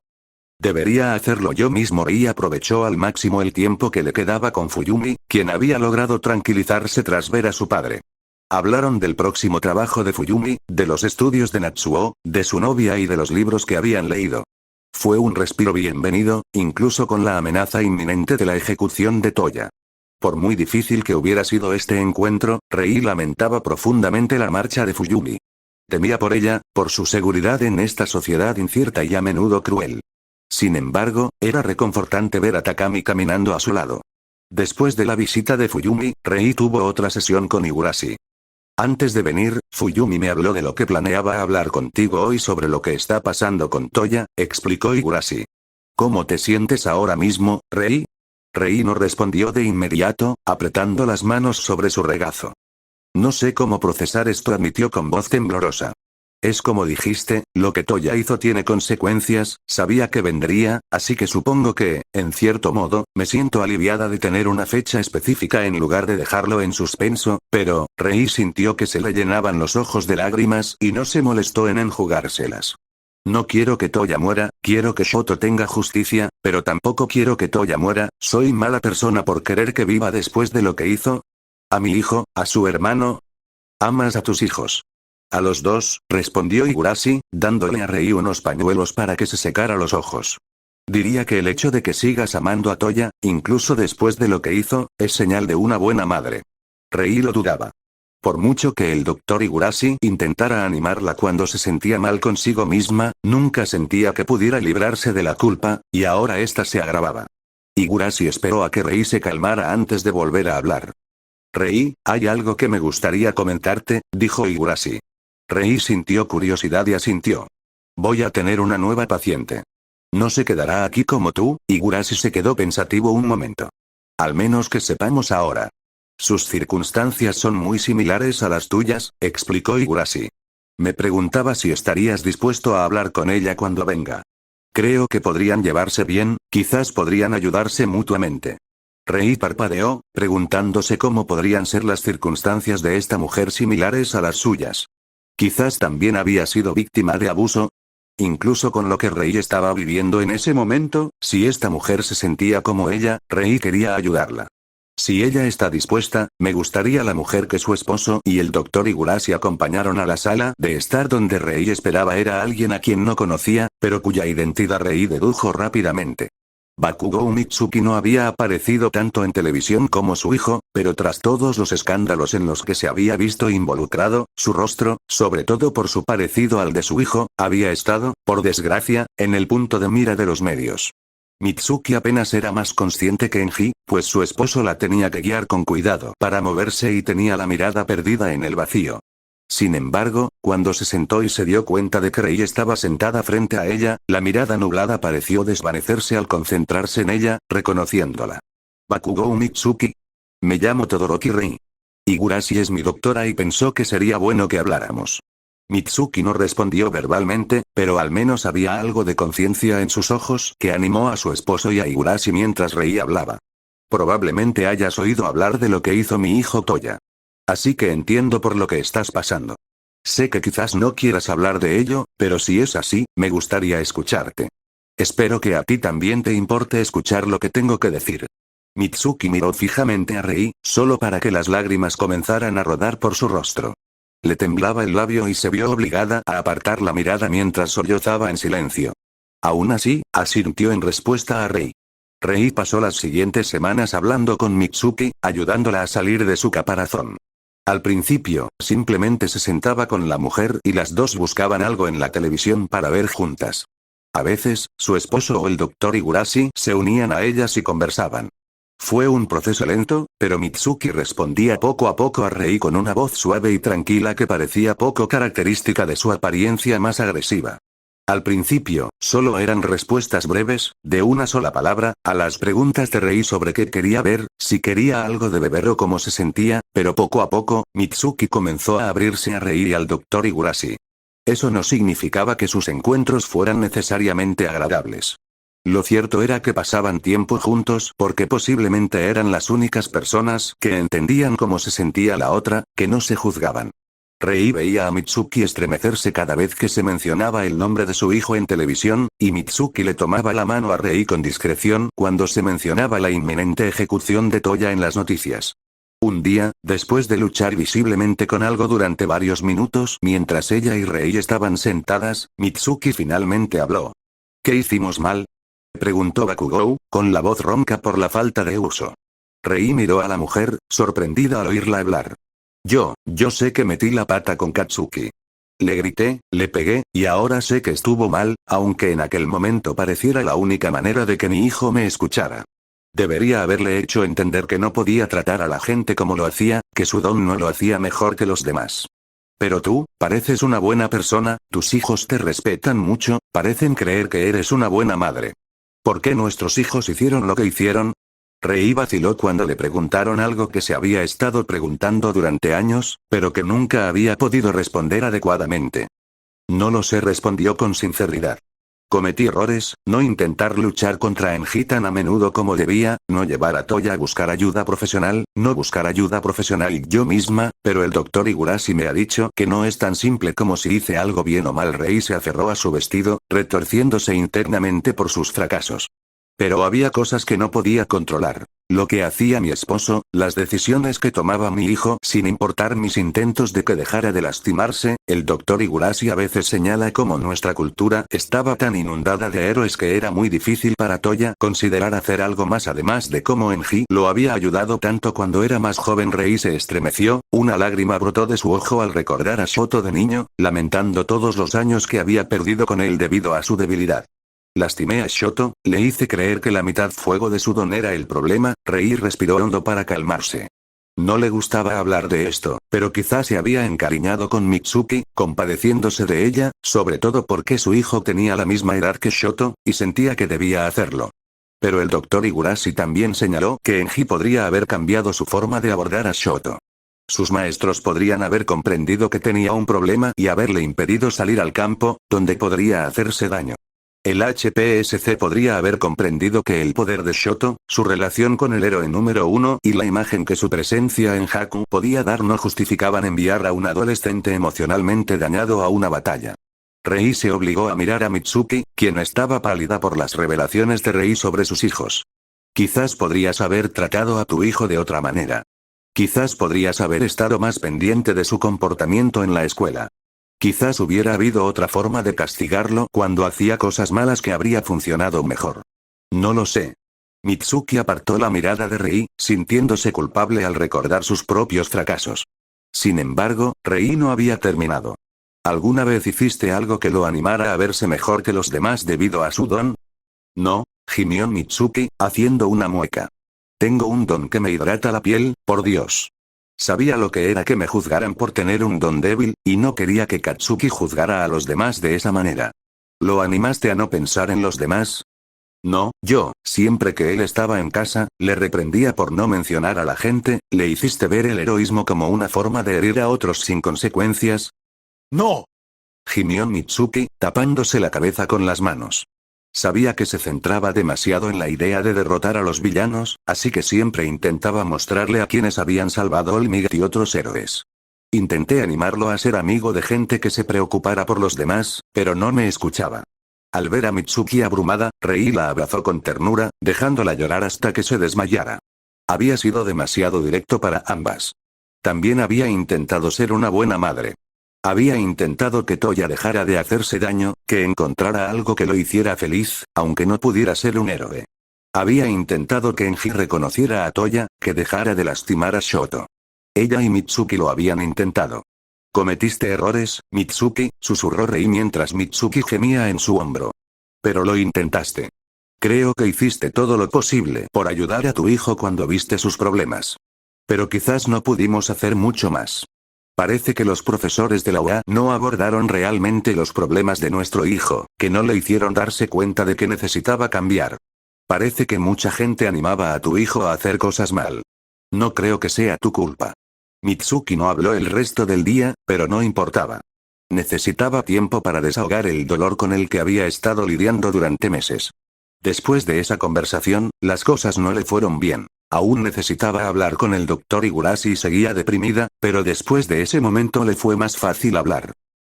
Speaker 1: Debería hacerlo yo mismo. Rei aprovechó al máximo el tiempo que le quedaba con Fuyumi, quien había logrado tranquilizarse tras ver a su padre. Hablaron del próximo trabajo de Fuyumi, de los estudios de Natsuo, de su novia y de los libros que habían leído. Fue un respiro bienvenido, incluso con la amenaza inminente de la ejecución de Toya. Por muy difícil que hubiera sido este encuentro, Rei lamentaba profundamente la marcha de Fuyumi. Temía por ella, por su seguridad en esta sociedad incierta y a menudo cruel. Sin embargo, era reconfortante ver a Takami caminando a su lado. Después de la visita de Fuyumi, Rei tuvo otra sesión con Higurashi. Antes de venir, Fuyumi me habló de lo que planeaba hablar contigo hoy sobre lo que está pasando con Toya, explicó Higurashi. ¿Cómo te sientes ahora mismo, Rei? Rei no respondió de inmediato, apretando las manos sobre su regazo. No sé cómo procesar esto, admitió con voz temblorosa. Es como dijiste, lo que Toya hizo tiene consecuencias, sabía que vendría, así que supongo que, en cierto modo, me siento aliviada de tener una fecha específica en lugar de dejarlo en suspenso, pero, Rei sintió que se le llenaban los ojos de lágrimas y no se molestó en enjugárselas. No quiero que Toya muera, quiero que Shoto tenga justicia, pero tampoco quiero que Toya muera, soy mala persona por querer que viva después de lo que hizo. ¿A mi hijo, a su hermano? ¿Amas a tus hijos? A los dos, respondió Higurashi, dándole a Rei unos pañuelos para que se secara los ojos. Diría que el hecho de que sigas amando a Toya, incluso después de lo que hizo, es señal de una buena madre. Rei lo dudaba. Por mucho que el doctor Higurashi intentara animarla cuando se sentía mal consigo misma, nunca sentía que pudiera librarse de la culpa, y ahora esta se agravaba. Higurashi esperó a que Rei se calmara antes de volver a hablar. Rei, hay algo que me gustaría comentarte, dijo Higurashi. Rei sintió curiosidad y asintió. Voy a tener una nueva paciente. ¿No se quedará aquí como tú? Higurashi se quedó pensativo un momento. Al menos que sepamos ahora. Sus circunstancias son muy similares a las tuyas, explicó Higurashi. Me preguntaba si estarías dispuesto a hablar con ella cuando venga. Creo que podrían llevarse bien, quizás podrían ayudarse mutuamente. Rei parpadeó, preguntándose cómo podrían ser las circunstancias de esta mujer similares a las suyas. Quizás también había sido víctima de abuso. Incluso con lo que Rei estaba viviendo en ese momento, si esta mujer se sentía como ella, Rei quería ayudarla. Si ella está dispuesta, me gustaría la mujer que su esposo y el doctor Higurashi acompañaron a la sala de estar donde Rei esperaba era alguien a quien no conocía, pero cuya identidad Rei dedujo rápidamente. Bakugou Mitsuki no había aparecido tanto en televisión como su hijo, pero tras todos los escándalos en los que se había visto involucrado, su rostro, sobre todo por su parecido al de su hijo, había estado, por desgracia, en el punto de mira de los medios. Mitsuki apenas era más consciente que Enji, pues su esposo la tenía que guiar con cuidado para moverse y tenía la mirada perdida en el vacío. Sin embargo, cuando se sentó y se dio cuenta de que Rei estaba sentada frente a ella, la mirada nublada pareció desvanecerse al concentrarse en ella, reconociéndola. Bakugou Mitsuki. Me llamo Todoroki Rei. Higurashi es mi doctora y pensó que sería bueno que habláramos. Mitsuki no respondió verbalmente, pero al menos había algo de conciencia en sus ojos que animó a su esposo y a Higurashi mientras Rei hablaba. Probablemente hayas oído hablar de lo que hizo mi hijo Toya. Así que entiendo por lo que estás pasando. Sé que quizás no quieras hablar de ello, pero si es así, me gustaría escucharte. Espero que a ti también te importe escuchar lo que tengo que decir. Mitsuki miró fijamente a Rei, solo para que las lágrimas comenzaran a rodar por su rostro. Le temblaba el labio y se vio obligada a apartar la mirada mientras sollozaba en silencio. Aún así, asintió en respuesta a Rei. Rei pasó las siguientes semanas hablando con Mitsuki, ayudándola a salir de su caparazón. Al principio, simplemente se sentaba con la mujer y las dos buscaban algo en la televisión para ver juntas. A veces, su esposo o el doctor Higurashi se unían a ellas y conversaban. Fue un proceso lento, pero Mitsuki respondía poco a poco a Rei con una voz suave y tranquila que parecía poco característica de su apariencia más agresiva. Al principio, solo eran respuestas breves, de una sola palabra, a las preguntas de Rei sobre qué quería ver, si quería algo de beber o cómo se sentía, pero poco a poco, Mitsuki comenzó a abrirse a Rei y al doctor Higurashi. Eso no significaba que sus encuentros fueran necesariamente agradables. Lo cierto era que pasaban tiempo juntos porque posiblemente eran las únicas personas que entendían cómo se sentía la otra, que no se juzgaban. Rei veía a Mitsuki estremecerse cada vez que se mencionaba el nombre de su hijo en televisión, y Mitsuki le tomaba la mano a Rei con discreción cuando se mencionaba la inminente ejecución de Toya en las noticias. Un día, después de luchar visiblemente con algo durante varios minutos mientras ella y Rei estaban sentadas, Mitsuki finalmente habló. ¿Qué hicimos mal?, preguntó Bakugou, con la voz ronca por la falta de uso. Rei miró a la mujer, sorprendida al oírla hablar. Yo sé que metí la pata con Katsuki. Le grité, le pegué, y ahora sé que estuvo mal, aunque en aquel momento pareciera la única manera de que mi hijo me escuchara. Debería haberle hecho entender que no podía tratar a la gente como lo hacía, que su don no lo hacía mejor que los demás. Pero tú, pareces una buena persona, tus hijos te respetan mucho, parecen creer que eres una buena madre. ¿Por qué nuestros hijos hicieron lo que hicieron? Rei vaciló cuando le preguntaron algo que se había estado preguntando durante años, pero que nunca había podido responder adecuadamente. No lo sé, respondió con sinceridad. Cometí errores, no intentar luchar contra Enji tan a menudo como debía, no llevar a Toya a buscar ayuda profesional, no buscar ayuda profesional yo misma, pero el doctor Higurashi me ha dicho que no es tan simple como si hice algo bien o mal. Rei se aferró a su vestido, retorciéndose internamente por sus fracasos. Pero había cosas que no podía controlar. Lo que hacía mi esposo, las decisiones que tomaba mi hijo sin importar mis intentos de que dejara de lastimarse. El doctor Higurashi a veces señala cómo nuestra cultura estaba tan inundada de héroes que era muy difícil para Toya considerar hacer algo más, además de cómo Enji lo había ayudado tanto cuando era más joven. Rei se estremeció, una lágrima brotó de su ojo al recordar a Shoto de niño, lamentando todos los años que había perdido con él debido a su debilidad. Lastimé a Shoto, le hice creer que la mitad fuego de su don era el problema. Rei respiró hondo para calmarse. No le gustaba hablar de esto, pero quizás se había encariñado con Mitsuki, compadeciéndose de ella, sobre todo porque su hijo tenía la misma edad que Shoto, y sentía que debía hacerlo. Pero el doctor Higurashi también señaló que Enji podría haber cambiado su forma de abordar a Shoto. Sus maestros podrían haber comprendido que tenía un problema y haberle impedido salir al campo, donde podría hacerse daño. El HPSC podría haber comprendido que el poder de Shoto, su relación con el héroe número 1 y la imagen que su presencia en Haku podía dar no justificaban enviar a un adolescente emocionalmente dañado a una batalla. Rei se obligó a mirar a Mitsuki, quien estaba pálida por las revelaciones de Rei sobre sus hijos. Quizás podrías haber tratado a tu hijo de otra manera. Quizás podrías haber estado más pendiente de su comportamiento en la escuela. Quizás hubiera habido otra forma de castigarlo cuando hacía cosas malas que habría funcionado mejor. No lo sé. Mitsuki apartó la mirada de Rei, sintiéndose culpable al recordar sus propios fracasos. Sin embargo, Rei no había terminado. ¿Alguna vez hiciste algo que lo animara a verse mejor que los demás debido a su don? No, gimió Mitsuki, haciendo una mueca. Tengo un don que me hidrata la piel, por Dios. Sabía lo que era que me juzgaran por tener un don débil, y no quería que Katsuki juzgara a los demás de esa manera. ¿Lo animaste a no pensar en los demás? No, yo, siempre que él estaba en casa, le reprendía por no mencionar a la gente. ¿Le hiciste ver el heroísmo como una forma de herir a otros sin consecuencias?
Speaker 2: ¡No!
Speaker 1: Gimió Mitsuki, tapándose la cabeza con las manos. Sabía que se centraba demasiado en la idea de derrotar a los villanos, así que siempre intentaba mostrarle a quienes habían salvado a Olmig y otros héroes. Intenté animarlo a ser amigo de gente que se preocupara por los demás, pero no me escuchaba. Al ver a Mitsuki abrumada, Rei la abrazó con ternura, dejándola llorar hasta que se desmayara. Había sido demasiado directo para ambas. También había intentado ser una buena madre. Había intentado que Toya dejara de hacerse daño, que encontrara algo que lo hiciera feliz, aunque no pudiera ser un héroe. Había intentado que Enji reconociera a Toya, que dejara de lastimar a Shoto. Ella y Mitsuki lo habían intentado. Cometiste errores, Mitsuki, susurró Rei mientras Mitsuki gemía en su hombro. Pero lo intentaste. Creo que hiciste todo lo posible por ayudar a tu hijo cuando viste sus problemas. Pero quizás no pudimos hacer mucho más. Parece que los profesores de la UA no abordaron realmente los problemas de nuestro hijo, que no le hicieron darse cuenta de que necesitaba cambiar. Parece que mucha gente animaba a tu hijo a hacer cosas mal. No creo que sea tu culpa. Mitsuki no habló el resto del día, pero no importaba. Necesitaba tiempo para desahogar el dolor con el que había estado lidiando durante meses. Después de esa conversación, las cosas no le fueron bien. Aún necesitaba hablar con el doctor Higurashi y seguía deprimida, pero después de ese momento le fue más fácil hablar.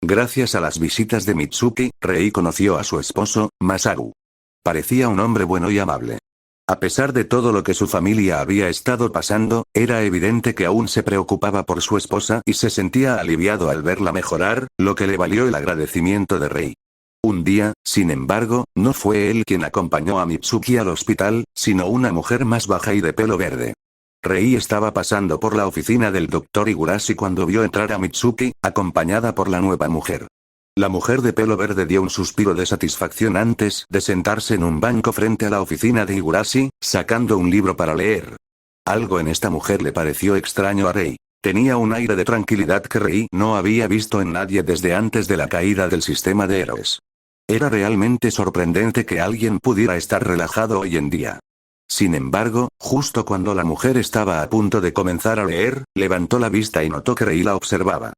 Speaker 1: Gracias a las visitas de Mitsuki, Rei conoció a su esposo, Masaru. Parecía un hombre bueno y amable. A pesar de todo lo que su familia había estado pasando, era evidente que aún se preocupaba por su esposa y se sentía aliviado al verla mejorar, lo que le valió el agradecimiento de Rei. Un día, sin embargo, no fue él quien acompañó a Mitsuki al hospital, sino una mujer más baja y de pelo verde. Rei estaba pasando por la oficina del Dr. Higurashi cuando vio entrar a Mitsuki, acompañada por la nueva mujer. La mujer de pelo verde dio un suspiro de satisfacción antes de sentarse en un banco frente a la oficina de Higurashi, sacando un libro para leer. Algo en esta mujer le pareció extraño a Rei. Tenía un aire de tranquilidad que Rei no había visto en nadie desde antes de la caída del sistema de héroes. Era realmente sorprendente que alguien pudiera estar relajado hoy en día. Sin embargo, justo cuando la mujer estaba a punto de comenzar a leer, levantó la vista y notó que Rei la observaba.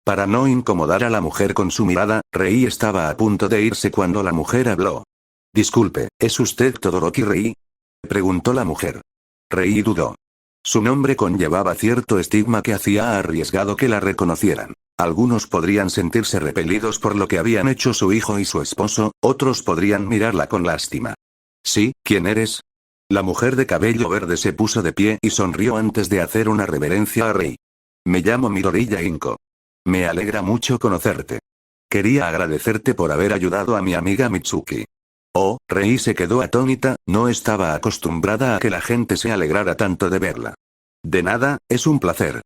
Speaker 1: Para no incomodar a la mujer con su mirada, Rei estaba a punto de irse cuando la mujer habló. «Disculpe, ¿es usted Todoroki Rei?», preguntó la mujer. Rei dudó. Su nombre conllevaba cierto estigma que hacía arriesgado que la reconocieran. Algunos podrían sentirse repelidos por lo que habían hecho su hijo y su esposo, otros podrían mirarla con lástima. «Sí, ¿quién eres?». La mujer de cabello verde se puso de pie y sonrió antes de hacer una reverencia a Rei. «Me llamo Midoriya Inko. Me alegra mucho conocerte. Quería agradecerte por haber ayudado a mi amiga Mitsuki». Oh, Rei se quedó atónita, no estaba acostumbrada a que la gente se alegrara tanto de verla. «De nada, es un placer.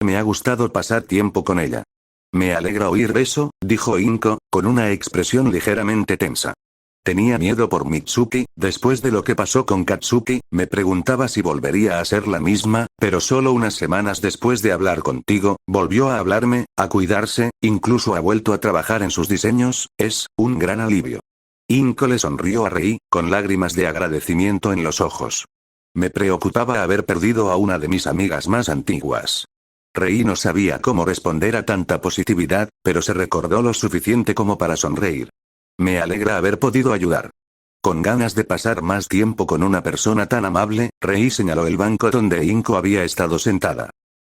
Speaker 1: Me ha gustado pasar tiempo con ella». «Me alegra oír eso», dijo Inko, con una expresión ligeramente tensa. Tenía miedo por Mitsuki, después de lo que pasó con Katsuki, me preguntaba si volvería a ser la misma, pero solo unas semanas después de hablar contigo, volvió a hablarme, a cuidarse, incluso ha vuelto a trabajar en sus diseños, es un gran alivio. Inko le sonrió a Rei, con lágrimas de agradecimiento en los ojos. Me preocupaba haber perdido a una de mis amigas más antiguas. Rei no sabía cómo responder a tanta positividad, pero se recordó lo suficiente como para sonreír. Me alegra haber podido ayudar. Con ganas de pasar más tiempo con una persona tan amable, Rei señaló el banco donde Inko había estado sentada.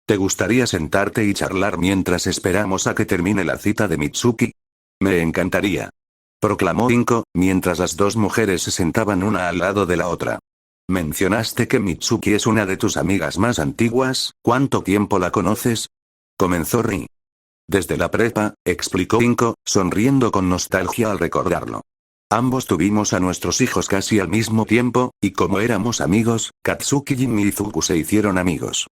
Speaker 1: ¿Te gustaría sentarte y charlar mientras esperamos a que termine la cita de Mitsuki? Me encantaría. Proclamó Inko, mientras las dos mujeres se sentaban una al lado de la otra. Mencionaste que Mitsuki es una de tus amigas más antiguas, ¿cuánto tiempo la conoces? Comenzó Rei. Desde la prepa, explicó Inko, sonriendo con nostalgia al recordarlo. Ambos tuvimos a nuestros hijos casi al mismo tiempo, y como éramos amigos, Katsuki y Mizuku se hicieron amigos.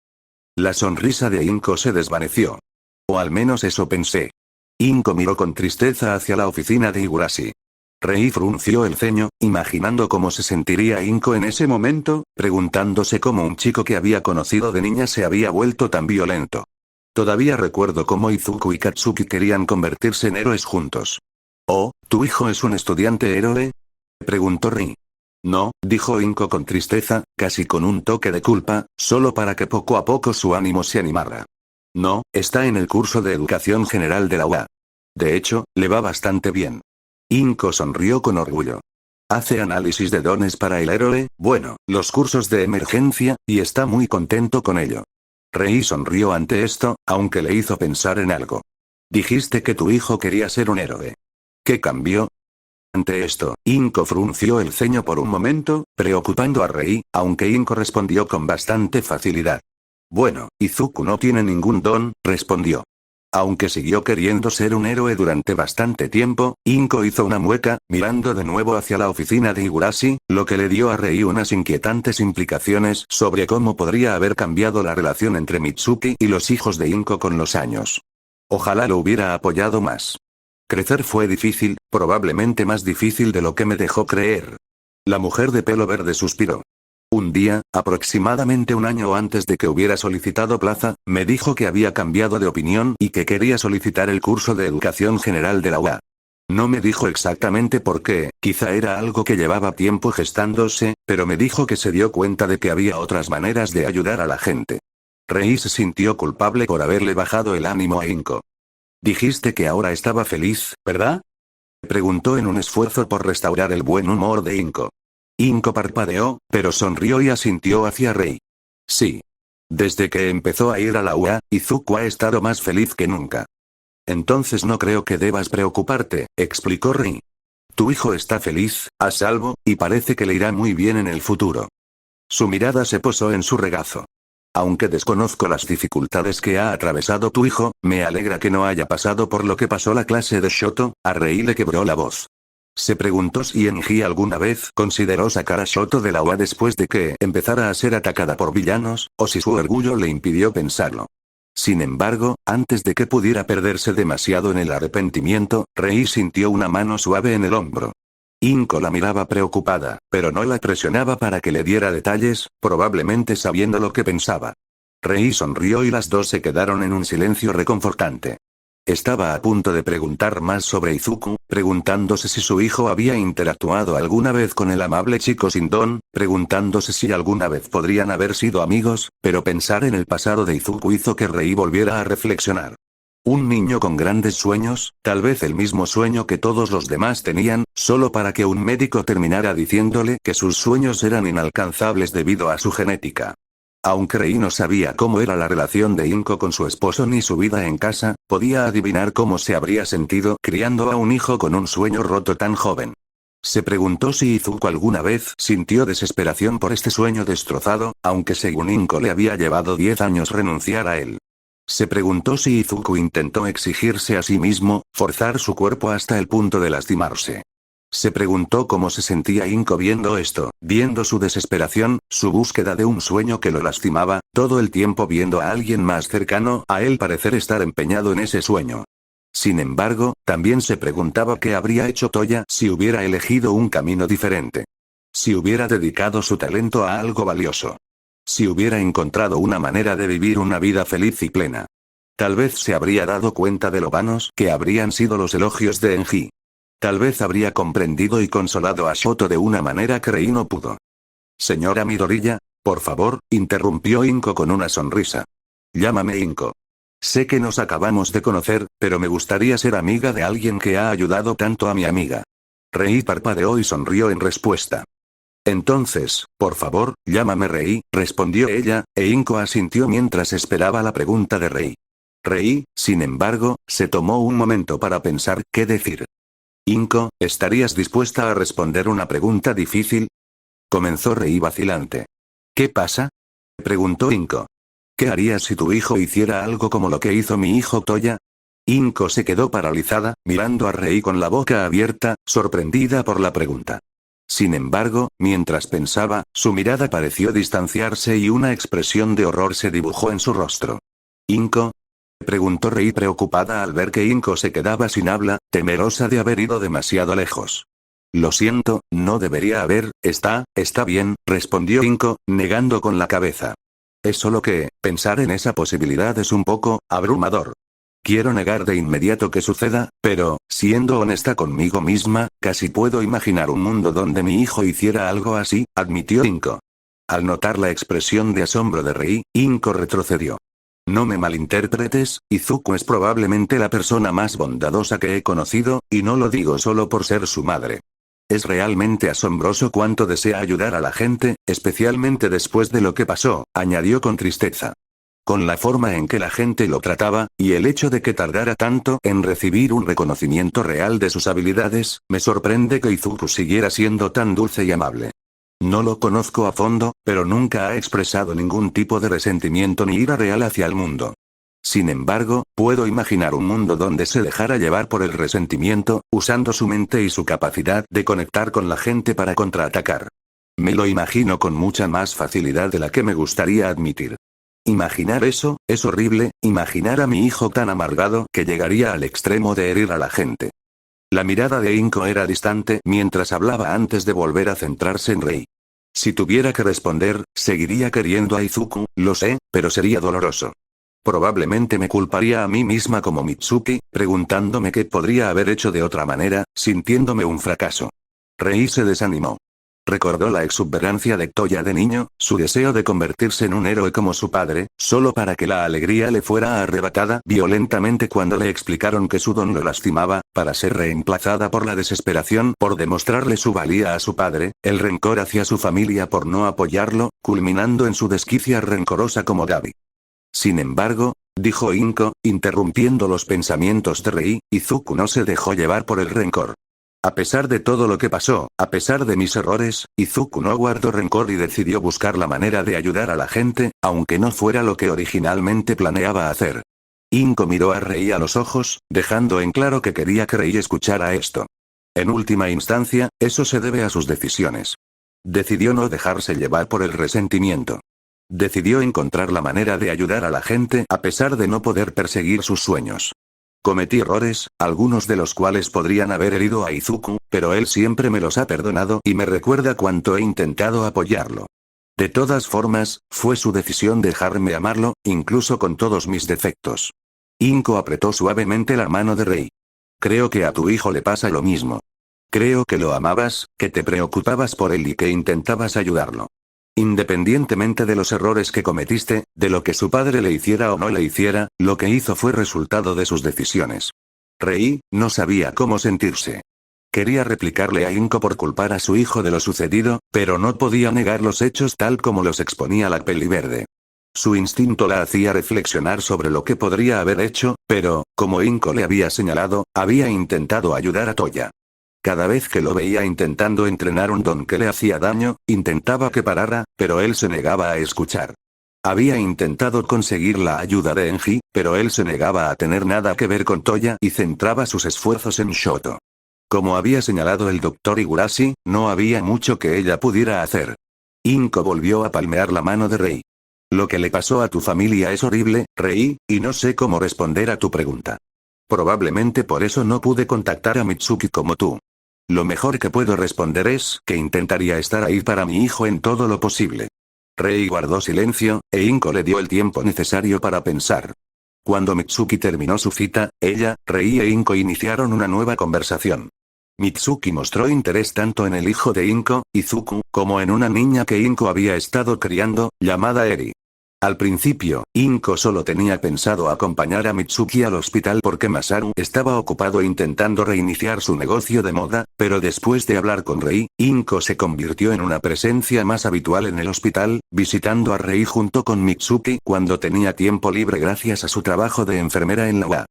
Speaker 1: La sonrisa de Inko se desvaneció. O al menos eso pensé. Inko miró con tristeza hacia la oficina de Higurashi. Rei frunció el ceño, imaginando cómo se sentiría Inko en ese momento, preguntándose cómo un chico que había conocido de niña se había vuelto tan violento. Todavía recuerdo cómo Izuku y Katsuki querían convertirse en héroes juntos. «Oh, ¿tu hijo es un estudiante héroe?», preguntó Rei. «No», dijo Inko con tristeza, casi con un toque de culpa, solo para que poco a poco su ánimo se animara. «No, está en el curso de educación general de la UA. De hecho, le va bastante bien». Inko sonrió con orgullo. «Hace análisis de dones para el héroe, bueno, los cursos de emergencia, y está muy contento con ello». Rei sonrió ante esto, aunque le hizo pensar en algo. «Dijiste que tu hijo quería ser un héroe. ¿Qué cambió?». Ante esto, Inko frunció el ceño por un momento, preocupando a Rei, aunque Inko respondió con bastante facilidad. «Bueno, Izuku no tiene ningún don», respondió. Aunque siguió queriendo ser un héroe durante bastante tiempo, Inko hizo una mueca, mirando de nuevo hacia la oficina de Higurashi, lo que le dio a Rei unas inquietantes implicaciones sobre cómo podría haber cambiado la relación entre Mitsuki y los hijos de Inko con los años. Ojalá lo hubiera apoyado más. Crecer fue difícil, probablemente más difícil de lo que me dejó creer. La mujer de pelo verde suspiró. Un día, aproximadamente un año antes de que hubiera solicitado plaza, me dijo que había cambiado de opinión y que quería solicitar el curso de educación general de la UA. No me dijo exactamente por qué, quizá era algo que llevaba tiempo gestándose, pero me dijo que se dio cuenta de que había otras maneras de ayudar a la gente. Rei se sintió culpable por haberle bajado el ánimo a Inko. «Dijiste que ahora estaba feliz, ¿verdad?», preguntó en un esfuerzo por restaurar el buen humor de Inko. Inko parpadeó, pero sonrió y asintió hacia Rei. «Sí. Desde que empezó a ir a la UA, Izuku ha estado más feliz que nunca». «Entonces no creo que debas preocuparte», explicó Rei. «Tu hijo está feliz, a salvo, y parece que le irá muy bien en el futuro». Su mirada se posó en su regazo. «Aunque desconozco las dificultades que ha atravesado tu hijo, me alegra que no haya pasado por lo que pasó la clase de Shoto», a Rei le quebró la voz. Se preguntó si Enji alguna vez consideró sacar a Shoto del agua después de que empezara a ser atacada por villanos, o si su orgullo le impidió pensarlo. Sin embargo, antes de que pudiera perderse demasiado en el arrepentimiento, Rei sintió una mano suave en el hombro. Inko la miraba preocupada, pero no la presionaba para que le diera detalles, probablemente sabiendo lo que pensaba. Rei sonrió y las dos se quedaron en un silencio reconfortante. Estaba a punto de preguntar más sobre Izuku, preguntándose si su hijo había interactuado alguna vez con el amable chico sin don, preguntándose si alguna vez podrían haber sido amigos, pero pensar en el pasado de Izuku hizo que Rei volviera a reflexionar. Un niño con grandes sueños, tal vez el mismo sueño que todos los demás tenían, solo para que un médico terminara diciéndole que sus sueños eran inalcanzables debido a su genética. Aunque Rei no sabía cómo era la relación de Inko con su esposo ni su vida en casa, podía adivinar cómo se habría sentido criando a un hijo con un sueño roto tan joven. Se preguntó si Izuku alguna vez sintió desesperación por este sueño destrozado, aunque según Inko le había llevado 10 años renunciar a él. Se preguntó si Izuku intentó exigirse a sí mismo, forzar su cuerpo hasta el punto de lastimarse. Se preguntó cómo se sentía Inko viendo esto, viendo su desesperación, su búsqueda de un sueño que lo lastimaba, todo el tiempo viendo a alguien más cercano a él parecer estar empeñado en ese sueño. Sin embargo, también se preguntaba qué habría hecho Toya si hubiera elegido un camino diferente. Si hubiera dedicado su talento a algo valioso. Si hubiera encontrado una manera de vivir una vida feliz y plena. Tal vez se habría dado cuenta de lo vanos que habrían sido los elogios de Enji. Tal vez habría comprendido y consolado a Shoto de una manera que Rei no pudo. Señora Midoriya, por favor, interrumpió Inko con una sonrisa. Llámame Inko. Sé que nos acabamos de conocer, pero me gustaría ser amiga de alguien que ha ayudado tanto a mi amiga. Rei parpadeó y sonrió en respuesta. Entonces, por favor, llámame Rei, respondió ella, e Inko asintió mientras esperaba la pregunta de Rei. Rei, sin embargo, se tomó un momento para pensar qué decir. Inko, ¿estarías dispuesta a responder una pregunta difícil? Comenzó Rei vacilante. ¿Qué pasa? Preguntó Inko. ¿Qué harías si tu hijo hiciera algo como lo que hizo mi hijo Toya? Inko se quedó paralizada, mirando a Rei con la boca abierta, sorprendida por la pregunta. Sin embargo, mientras pensaba, su mirada pareció distanciarse y una expresión de horror se dibujó en su rostro. ¿Inko? Preguntó Rei preocupada al ver que Inko se quedaba sin habla, temerosa de haber ido demasiado lejos. Lo siento, no debería haber, está bien, respondió Inko, negando con la cabeza. Es solo que, pensar en esa posibilidad es un poco abrumador. Quiero negar de inmediato que suceda, pero, siendo honesta conmigo misma, casi puedo imaginar un mundo donde mi hijo hiciera algo así, admitió Inko. Al notar la expresión de asombro de Rei, Inko retrocedió. No me malinterpretes, Izuku es probablemente la persona más bondadosa que he conocido, y no lo digo solo por ser su madre. Es realmente asombroso cuánto desea ayudar a la gente, especialmente después de lo que pasó, añadió con tristeza. Con la forma en que la gente lo trataba, y el hecho de que tardara tanto en recibir un reconocimiento real de sus habilidades, me sorprende que Izuku siguiera siendo tan dulce y amable. No lo conozco a fondo, pero nunca ha expresado ningún tipo de resentimiento ni ira real hacia el mundo. Sin embargo, puedo imaginar un mundo donde se dejara llevar por el resentimiento, usando su mente y su capacidad de conectar con la gente para contraatacar. Me lo imagino con mucha más facilidad de la que me gustaría admitir. Imaginar eso, es horrible, imaginar a mi hijo tan amargado que llegaría al extremo de herir a la gente. La mirada de Inko era distante mientras hablaba antes de volver a centrarse en Rei. Si tuviera que responder, seguiría queriendo a Izuku, lo sé, pero sería doloroso. Probablemente me culparía a mí misma como Mitsuki, preguntándome qué podría haber hecho de otra manera, sintiéndome un fracaso. Rei se desanimó. Recordó la exuberancia de Toya de niño, su deseo de convertirse en un héroe como su padre, solo para que la alegría le fuera arrebatada violentamente cuando le explicaron que su don lo lastimaba, para ser reemplazada por la desesperación por demostrarle su valía a su padre, el rencor hacia su familia por no apoyarlo, culminando en su desquicia rencorosa como Gabi. Sin embargo, dijo Inko, interrumpiendo los pensamientos de Rei, Izuku no se dejó llevar por el rencor. A pesar de todo lo que pasó, a pesar de mis errores, Izuku no guardó rencor y decidió buscar la manera de ayudar a la gente, aunque no fuera lo que originalmente planeaba hacer. Inko miró a Rei a los ojos, dejando en claro que quería que Rei escuchara esto. En última instancia, eso se debe a sus decisiones. Decidió no dejarse llevar por el resentimiento. Decidió encontrar la manera de ayudar a la gente a pesar de no poder perseguir sus sueños. Cometí errores, algunos de los cuales podrían haber herido a Izuku, pero él siempre me los ha perdonado y me recuerda cuánto he intentado apoyarlo. De todas formas, fue su decisión dejarme amarlo, incluso con todos mis defectos. Inko apretó suavemente la mano de Rei. Creo que a tu hijo le pasa lo mismo. Creo que lo amabas, que te preocupabas por él y que intentabas ayudarlo. Independientemente de los errores que cometiste, de lo que su padre le hiciera o no le hiciera, lo que hizo fue resultado de sus decisiones. Rei no sabía cómo sentirse. Quería replicarle a Inko por culpar a su hijo de lo sucedido, pero no podía negar los hechos tal como los exponía la peli verde. Su instinto la hacía reflexionar sobre lo que podría haber hecho, pero, como Inko le había señalado, había intentado ayudar a Toya. Cada vez que lo veía intentando entrenar un don que le hacía daño, intentaba que parara, pero él se negaba a escuchar. Había intentado conseguir la ayuda de Enji, pero él se negaba a tener nada que ver con Toya y centraba sus esfuerzos en Shoto. Como había señalado el Dr. Higurashi, no había mucho que ella pudiera hacer. Inko volvió a palmear la mano de Rei. Lo que le pasó a tu familia es horrible, Rei, y no sé cómo responder a tu pregunta. Probablemente por eso no pude contactar a Mitsuki como tú. Lo mejor que puedo responder es que intentaría estar ahí para mi hijo en todo lo posible. Rei guardó silencio, e Inko le dio el tiempo necesario para pensar. Cuando Mitsuki terminó su cita, ella, Rei e Inko iniciaron una nueva conversación. Mitsuki mostró interés tanto en el hijo de Inko, Izuku, como en una niña que Inko había estado criando, llamada Eri. Al principio, Inko solo tenía pensado acompañar a Mitsuki al hospital porque Masaru estaba ocupado intentando reiniciar su negocio de moda, pero después de hablar con Rei, Inko se convirtió en una presencia más habitual en el hospital, visitando a Rei junto con Mitsuki cuando tenía tiempo libre gracias a su trabajo de enfermera en la UA.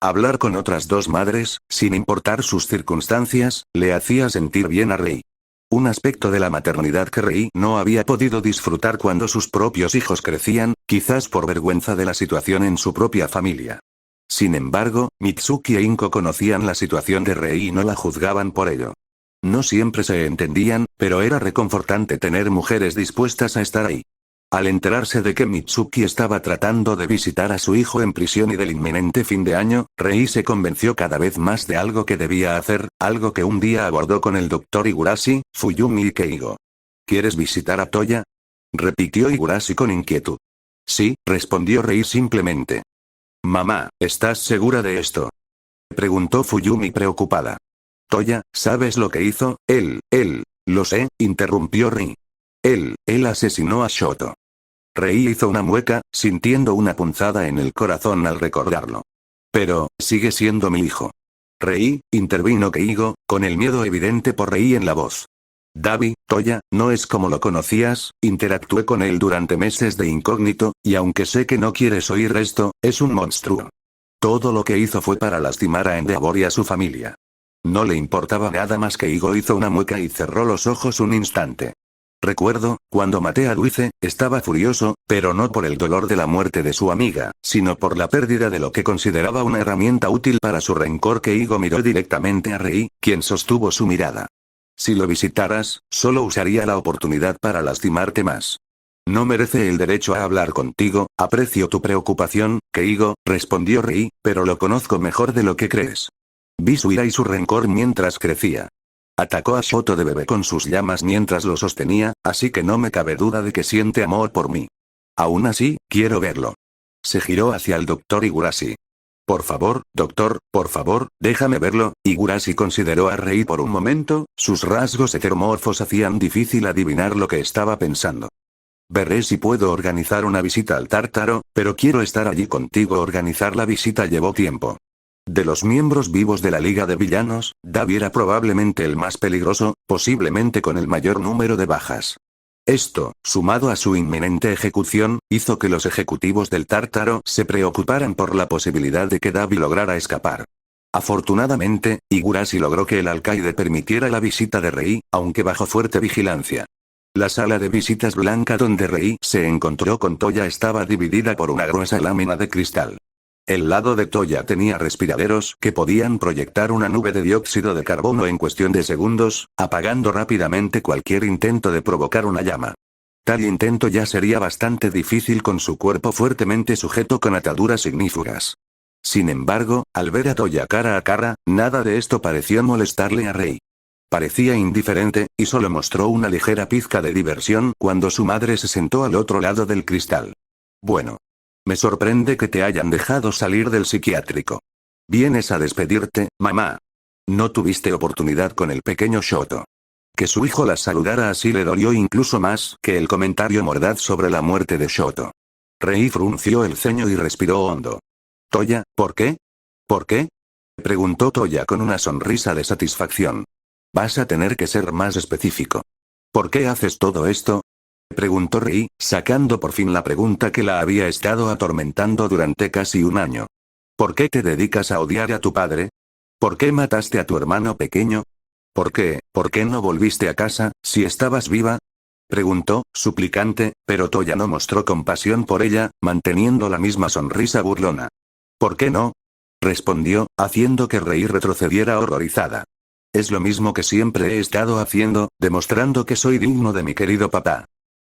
Speaker 1: Hablar con otras dos madres, sin importar sus circunstancias, le hacía sentir bien a Rei. Un aspecto de la maternidad que Rei no había podido disfrutar cuando sus propios hijos crecían, quizás por vergüenza de la situación en su propia familia. Sin embargo, Mitsuki e Inko conocían la situación de Rei y no la juzgaban por ello. No siempre se entendían, pero era reconfortante tener mujeres dispuestas a estar ahí. Al enterarse de que Mitsuki estaba tratando de visitar a su hijo en prisión y del inminente fin de año, Rei se convenció cada vez más de algo que debía hacer, algo que un día abordó con el Dr. Higurashi, Fuyumi y Keigo. ¿Quieres visitar a Toya?, repitió Higurashi con inquietud. Sí, respondió Rei simplemente. Mamá, ¿estás segura de esto?, preguntó Fuyumi preocupada. Toya, ¿sabes lo que hizo? Él, lo sé, interrumpió Rei. Él asesinó a Shoto. Rei hizo una mueca, sintiendo una punzada en el corazón al recordarlo. Pero, sigue siendo mi hijo. Rei, intervino Keigo, con el miedo evidente por Rei en la voz. Dabi, Toya, no es como lo conocías, interactué con él durante meses de incógnito, y aunque sé que no quieres oír esto, es un monstruo. Todo lo que hizo fue para lastimar a Endeavor y a su familia. No le importaba nada más. Keigo hizo una mueca y cerró los ojos un instante. Recuerdo, cuando maté a Luice, estaba furioso, pero no por el dolor de la muerte de su amiga, sino por la pérdida de lo que consideraba una herramienta útil para su rencor. Keigo miró directamente a Rei, quien sostuvo su mirada. Si lo visitaras, solo usaría la oportunidad para lastimarte más. No merece el derecho a hablar contigo, aprecio tu preocupación, Keigo, respondió Rei, pero lo conozco mejor de lo que crees. Vi su ira y su rencor mientras crecía. Atacó a Shoto de bebé con sus llamas mientras lo sostenía, así que no me cabe duda de que siente amor por mí. Aún así, quiero verlo. Se giró hacia el Dr. Higurashi. Por favor, doctor, por favor, déjame verlo. Higurashi consideró a Rei por un momento, sus rasgos heteromorfos hacían difícil adivinar lo que estaba pensando. Veré si puedo organizar una visita al Tártaro, pero quiero estar allí contigo. Organizar la visita llevó tiempo. De los miembros vivos de la Liga de Villanos, Dabi era probablemente el más peligroso, posiblemente con el mayor número de bajas. Esto, sumado a su inminente ejecución, hizo que los ejecutivos del Tártaro se preocuparan por la posibilidad de que Dabi lograra escapar. Afortunadamente, Higurashi logró que el alcaide permitiera la visita de Rei, aunque bajo fuerte vigilancia. La sala de visitas blanca donde Rei se encontró con Toya estaba dividida por una gruesa lámina de cristal. El lado de Toya tenía respiraderos que podían proyectar una nube de dióxido de carbono en cuestión de segundos, apagando rápidamente cualquier intento de provocar una llama. Tal intento ya sería bastante difícil con su cuerpo fuertemente sujeto con ataduras ignífugas. Sin embargo, al ver a Toya cara a cara, nada de esto pareció molestarle a Rei. Parecía indiferente, y solo mostró una ligera pizca de diversión cuando su madre se sentó al otro lado del cristal. Bueno. Me sorprende que te hayan dejado salir del psiquiátrico. Vienes a despedirte, mamá. No tuviste oportunidad con el pequeño Shoto. Que su hijo la saludara así le dolió incluso más que el comentario mordaz sobre la muerte de Shoto. Rei frunció el ceño y respiró hondo. Toya, ¿por qué? ¿Por qué? Preguntó Toya con una sonrisa de satisfacción. Vas a tener que ser más específico. ¿Por qué haces todo esto? Preguntó Rei, sacando por fin la pregunta que la había estado atormentando durante casi un año. ¿Por qué te dedicas a odiar a tu padre? ¿Por qué mataste a tu hermano pequeño? ¿Por qué no volviste a casa, si estabas viva? Preguntó, suplicante, pero Toya no mostró compasión por ella, manteniendo la misma sonrisa burlona. ¿Por qué no? Respondió, haciendo que Rei retrocediera horrorizada. Es lo mismo que siempre he estado haciendo, demostrando que soy digno de mi querido papá.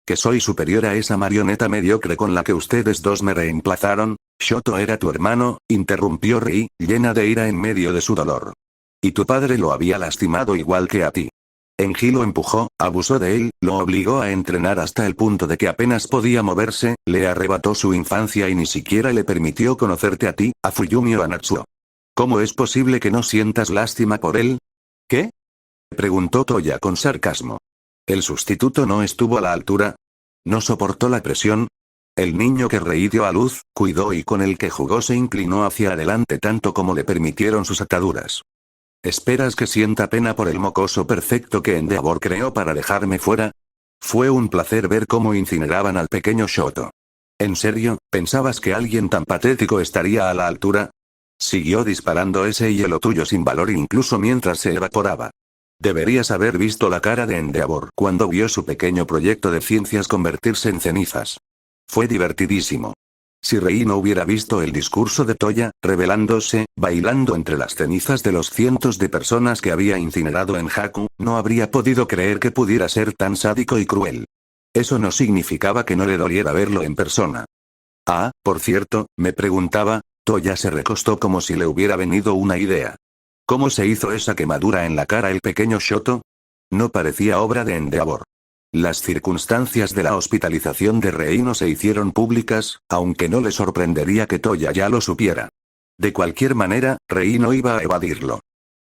Speaker 1: Que soy superior a esa marioneta mediocre con la que ustedes dos me reemplazaron. Shoto era tu hermano, interrumpió Rei, llena de ira en medio de su dolor. Y tu padre lo había lastimado igual que a ti. Enji lo empujó, abusó de él, lo obligó a entrenar hasta el punto de que apenas podía moverse, le arrebató su infancia y ni siquiera le permitió conocerte a ti, a Fuyumi o a Natsuo. ¿Cómo es posible que no sientas lástima por él? ¿Qué? Preguntó Toya con sarcasmo. ¿El sustituto no estuvo a la altura? ¿No soportó la presión? El niño que Rei dio a luz, cuidó y con el que jugó se inclinó hacia adelante tanto como le permitieron sus ataduras. ¿Esperas que sienta pena por el mocoso perfecto que Endeavor creó para dejarme fuera? Fue un placer ver cómo incineraban al pequeño Shoto. ¿En serio, pensabas que alguien tan patético estaría a la altura? Siguió disparando ese hielo tuyo sin valor incluso mientras se evaporaba. Deberías haber visto la cara de Endeavor cuando vio su pequeño proyecto de ciencias convertirse en cenizas. Fue divertidísimo. Si Rei no hubiera visto el discurso de Toya, revelándose, bailando entre las cenizas de los cientos de personas que había incinerado en Haku, no habría podido creer que pudiera ser tan sádico y cruel. Eso no significaba que no le doliera verlo en persona. Ah, por cierto, me preguntaba, Toya se recostó como si le hubiera venido una idea. ¿Cómo se hizo esa quemadura en la cara el pequeño Shoto? No parecía obra de Endeavor. Las circunstancias de la hospitalización de Rei no se hicieron públicas, aunque no le sorprendería que Toya ya lo supiera. De cualquier manera, Rei no iba a evadirlo.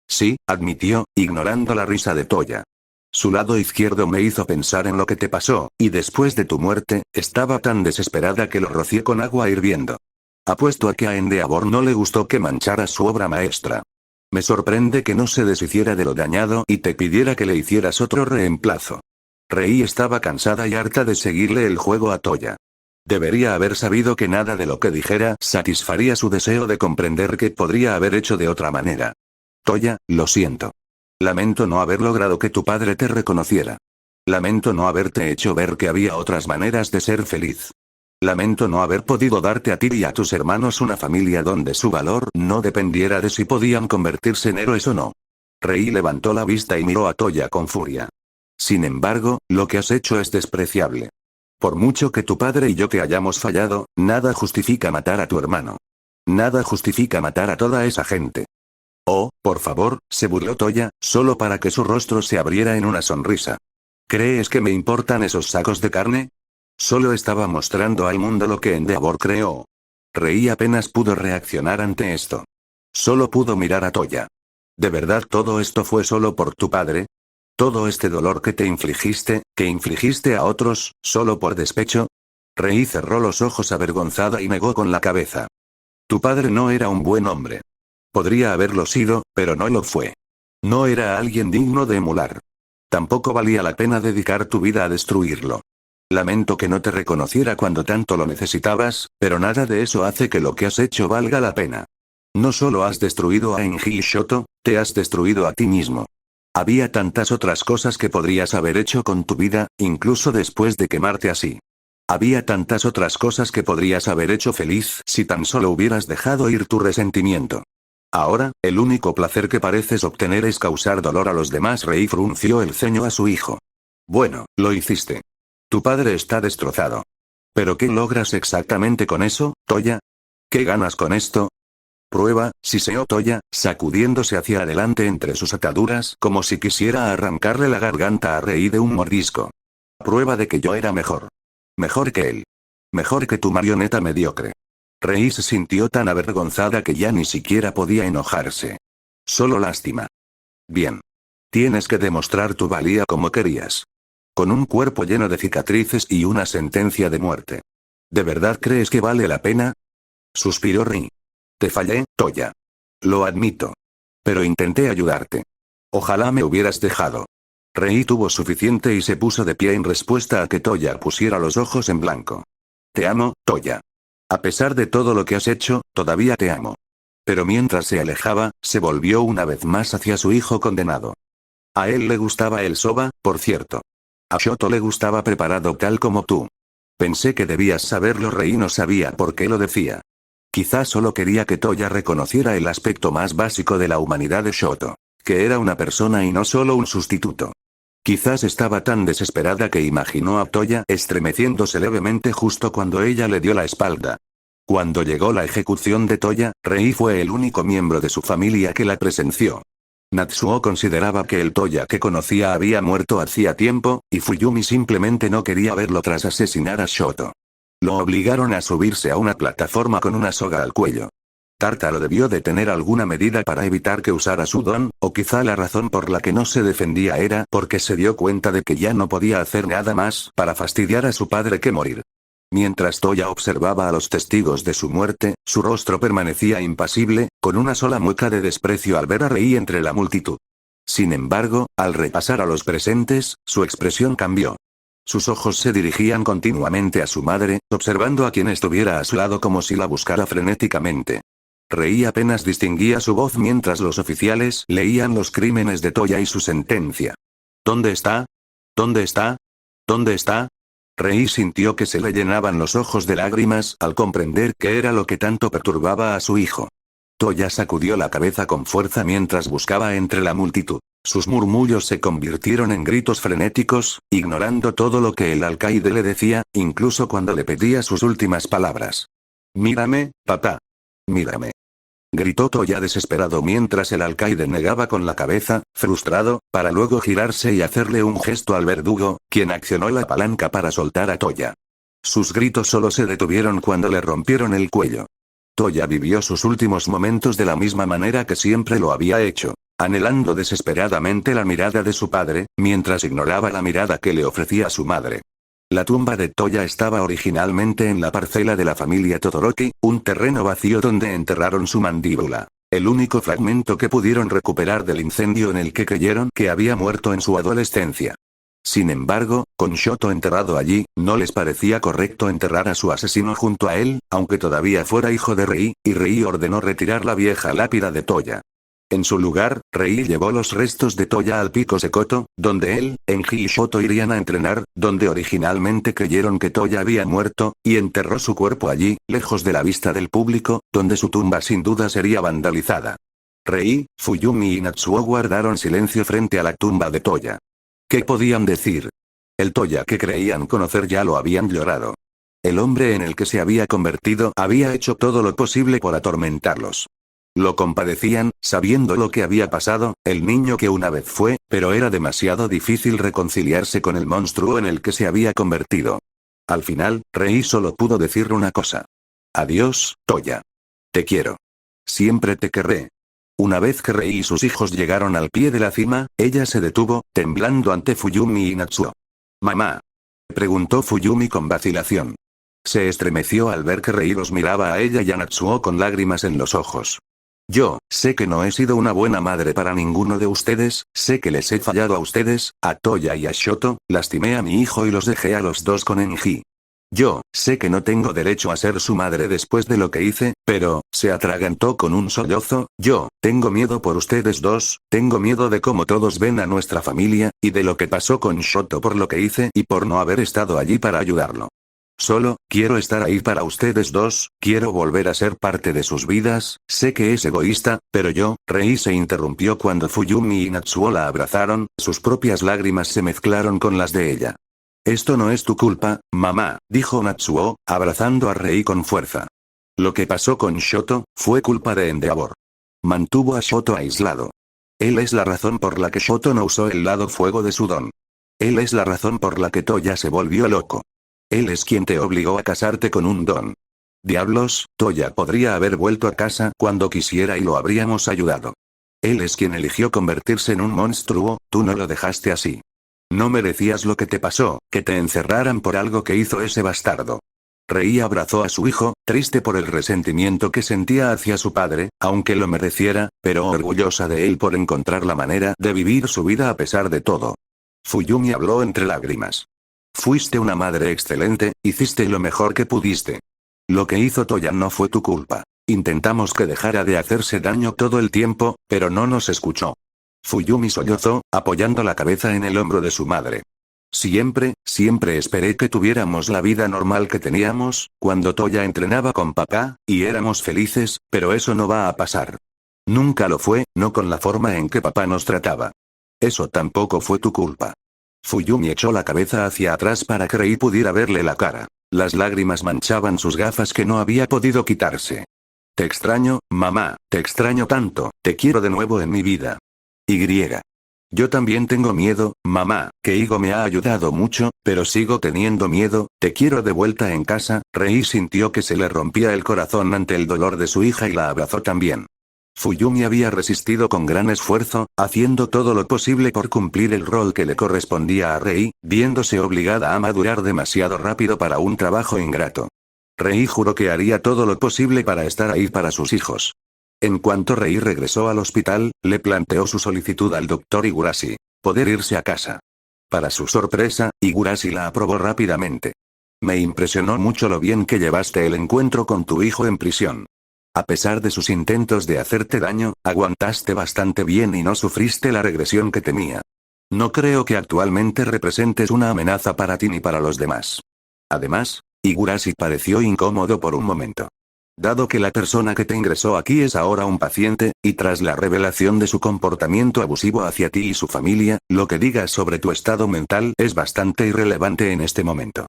Speaker 1: Sí, admitió, ignorando la risa de Toya. Su lado izquierdo me hizo pensar en lo que te pasó, y después de tu muerte, estaba tan desesperada que lo rocié con agua hirviendo. Apuesto a que a Endeavor no le gustó que manchara su obra maestra. Me sorprende que no se deshiciera de lo dañado y te pidiera que le hicieras otro reemplazo. Rei estaba cansada y harta de seguirle el juego a Toya. Debería haber sabido que nada de lo que dijera satisfaría su deseo de comprender que podría haber hecho de otra manera. Toya, lo siento. Lamento no haber logrado que tu padre te reconociera. Lamento no haberte hecho ver que había otras maneras de ser feliz. Lamento no haber podido darte a ti y a tus hermanos una familia donde su valor no dependiera de si podían convertirse en héroes o no. Rei levantó la vista y miró a Toya con furia. Sin embargo, lo que has hecho es despreciable. Por mucho que tu padre y yo te hayamos fallado, nada justifica matar a tu hermano. Nada justifica matar a toda esa gente. Oh, por favor, se burló Toya, solo para que su rostro se abriera en una sonrisa. ¿Crees que me importan esos sacos de carne? Solo estaba mostrando al mundo lo que Endeavor creó. Rei apenas pudo reaccionar ante esto. Solo pudo mirar a Toya. ¿De verdad todo esto fue solo por tu padre? ¿Todo este dolor que que infligiste a otros, solo por despecho? Rei cerró los ojos avergonzada y negó con la cabeza. Tu padre no era un buen hombre. Podría haberlo sido, pero no lo fue. No era alguien digno de emular. Tampoco valía la pena dedicar tu vida a destruirlo. Lamento que no te reconociera cuando tanto lo necesitabas, pero nada de eso hace que lo que has hecho valga la pena. No solo has destruido a Enji y Shoto, te has destruido a ti mismo. Había tantas otras cosas que podrías haber hecho con tu vida, incluso después de quemarte así. Había tantas otras cosas que podrías haber hecho feliz si tan solo hubieras dejado ir tu resentimiento. Ahora, el único placer que pareces obtener es causar dolor a los demás. Rei frunció el ceño a su hijo. Bueno, lo hiciste. Tu padre está destrozado. ¿Pero qué logras exactamente con eso, Toya? ¿Qué ganas con esto? Prueba, siseó Toya, sacudiéndose hacia adelante entre sus ataduras como si quisiera arrancarle la garganta a Rei de un mordisco. Prueba de que yo era mejor. Mejor que él. Mejor que tu marioneta mediocre. Rei se sintió tan avergonzada que ya ni siquiera podía enojarse. Solo lástima. Bien. Tienes que demostrar tu valía como querías. Con un cuerpo lleno de cicatrices y una sentencia de muerte. ¿De verdad crees que vale la pena? Suspiró Rei. Te fallé, Toya. Lo admito. Pero intenté ayudarte. Ojalá me hubieras dejado. Rei tuvo suficiente y se puso de pie en respuesta a que Toya pusiera los ojos en blanco. Te amo, Toya. A pesar de todo lo que has hecho, todavía te amo. Pero mientras se alejaba, se volvió una vez más hacia su hijo condenado. A él le gustaba el soba, por cierto. A Shoto le gustaba preparado tal como tú. Pensé que debías saberlo. Rei no sabía por qué lo decía. Quizás solo quería que Toya reconociera el aspecto más básico de la humanidad de Shoto. Que era una persona y no solo un sustituto. Quizás estaba tan desesperada que imaginó a Toya estremeciéndose levemente justo cuando ella le dio la espalda. Cuando llegó la ejecución de Toya, Rei fue el único miembro de su familia que la presenció. Natsuo consideraba que el Toya que conocía había muerto hacía tiempo, y Fuyumi simplemente no quería verlo tras asesinar a Shoto. Lo obligaron a subirse a una plataforma con una soga al cuello. Tártaro debió de tener alguna medida para evitar que usara su don, o quizá la razón por la que no se defendía era porque se dio cuenta de que ya no podía hacer nada más para fastidiar a su padre que morir. Mientras Toya observaba a los testigos de su muerte, su rostro permanecía impasible, con una sola mueca de desprecio al ver a Rei entre la multitud. Sin embargo, al repasar a los presentes, su expresión cambió. Sus ojos se dirigían continuamente a su madre, observando a quien estuviera a su lado como si la buscara frenéticamente. Rei apenas distinguía su voz mientras los oficiales leían los crímenes de Toya y su sentencia. ¿Dónde está? ¿Dónde está? ¿Dónde está? Rei sintió que se le llenaban los ojos de lágrimas al comprender qué era lo que tanto perturbaba a su hijo. Toya sacudió la cabeza con fuerza mientras buscaba entre la multitud. Sus murmullos se convirtieron en gritos frenéticos, ignorando todo lo que el alcaide le decía, incluso cuando le pedía sus últimas palabras. Mírame, papá. Mírame. Gritó Toya desesperado mientras el alcaide negaba con la cabeza, frustrado, para luego girarse y hacerle un gesto al verdugo, quien accionó la palanca para soltar a Toya. Sus gritos solo se detuvieron cuando le rompieron el cuello. Toya vivió sus últimos momentos de la misma manera que siempre lo había hecho, anhelando desesperadamente la mirada de su padre, mientras ignoraba la mirada que le ofrecía su madre. La tumba de Toya estaba originalmente en la parcela de la familia Todoroki, un terreno vacío donde enterraron su mandíbula. El único fragmento que pudieron recuperar del incendio en el que creyeron que había muerto en su adolescencia. Sin embargo, con Shoto enterrado allí, no les parecía correcto enterrar a su asesino junto a él, aunque todavía fuera hijo de Rei, y Rei ordenó retirar la vieja lápida de Toya. En su lugar, Rei llevó los restos de Toya al pico Sekoto, donde él, Enji y Shoto irían a entrenar, donde originalmente creyeron que Toya había muerto, y enterró su cuerpo allí, lejos de la vista del público, donde su tumba sin duda sería vandalizada. Rei, Fuyumi y Natsuo guardaron silencio frente a la tumba de Toya. ¿Qué podían decir? El Toya que creían conocer ya lo habían llorado. El hombre en el que se había convertido había hecho todo lo posible por atormentarlos. Lo compadecían, sabiendo lo que había pasado, el niño que una vez fue, pero era demasiado difícil reconciliarse con el monstruo en el que se había convertido. Al final, Rei solo pudo decir una cosa. Adiós, Toya. Te quiero. Siempre te querré. Una vez que Rei y sus hijos llegaron al pie de la cima, ella se detuvo, temblando ante Fuyumi y Natsuo. «¿Mamá?», preguntó Fuyumi con vacilación. Se estremeció al ver que Rei los miraba a ella y a Natsuo con lágrimas en los ojos. Yo, sé que no he sido una buena madre para ninguno de ustedes, sé que les he fallado a ustedes, a Toya y a Shoto, lastimé a mi hijo y los dejé a los dos con Enji. Yo, sé que no tengo derecho a ser su madre después de lo que hice, pero, se atragantó con un sollozo, yo, tengo miedo por ustedes dos, tengo miedo de cómo todos ven a nuestra familia, y de lo que pasó con Shoto por lo que hice y por no haber estado allí para ayudarlo. Solo, quiero estar ahí para ustedes dos, quiero volver a ser parte de sus vidas, sé que es egoísta, pero yo, Rei se interrumpió cuando Fuyumi y Natsuo la abrazaron, sus propias lágrimas se mezclaron con las de ella. Esto no es tu culpa, mamá, dijo Natsuo, abrazando a Rei con fuerza. Lo que pasó con Shoto, fue culpa de Endeavor. Mantuvo a Shoto aislado. Él es la razón por la que Shoto no usó el lado fuego de su don. Él es la razón por la que Toya se volvió loco. Él es quien te obligó a casarte con un don. Diablos, Toya podría haber vuelto a casa cuando quisiera y lo habríamos ayudado. Él es quien eligió convertirse en un monstruo, tú no lo dejaste así. No merecías lo que te pasó, que te encerraran por algo que hizo ese bastardo. Rei abrazó a su hijo, triste por el resentimiento que sentía hacia su padre, aunque lo mereciera, pero orgullosa de él por encontrar la manera de vivir su vida a pesar de todo. Fuyumi habló entre lágrimas. Fuiste una madre excelente, hiciste lo mejor que pudiste. Lo que hizo Toya no fue tu culpa. Intentamos que dejara de hacerse daño todo el tiempo, pero no nos escuchó. Fuyumi sollozó, apoyando la cabeza en el hombro de su madre. Siempre esperé que tuviéramos la vida normal que teníamos, cuando Toya entrenaba con papá, y éramos felices, pero eso no va a pasar. Nunca lo fue, no con la forma en que papá nos trataba. Eso tampoco fue tu culpa. Fuyumi echó la cabeza hacia atrás para que Rei pudiera verle la cara. Las lágrimas manchaban sus gafas que no había podido quitarse. Te extraño, mamá, te extraño tanto, te quiero de nuevo en mi vida. Y. Yo también tengo miedo, mamá, que Igo me ha ayudado mucho, pero sigo teniendo miedo, te quiero de vuelta en casa. Rei sintió que se le rompía el corazón ante el dolor de su hija y la abrazó también. Fuyumi había resistido con gran esfuerzo, haciendo todo lo posible por cumplir el rol que le correspondía a Rei, viéndose obligada a madurar demasiado rápido para un trabajo ingrato. Rei juró que haría todo lo posible para estar ahí para sus hijos. En cuanto Rei regresó al hospital, le planteó su solicitud al doctor Higurashi. Poder irse a casa. Para su sorpresa, Higurashi la aprobó rápidamente. Me impresionó mucho lo bien que llevaste el encuentro con tu hijo en prisión. A pesar de sus intentos de hacerte daño, aguantaste bastante bien y no sufriste la regresión que temía. No creo que actualmente representes una amenaza para ti ni para los demás. Además, Higurashi pareció incómodo por un momento. Dado que la persona que te ingresó aquí es ahora un paciente, y tras la revelación de su comportamiento abusivo hacia ti y su familia, lo que digas sobre tu estado mental es bastante irrelevante en este momento.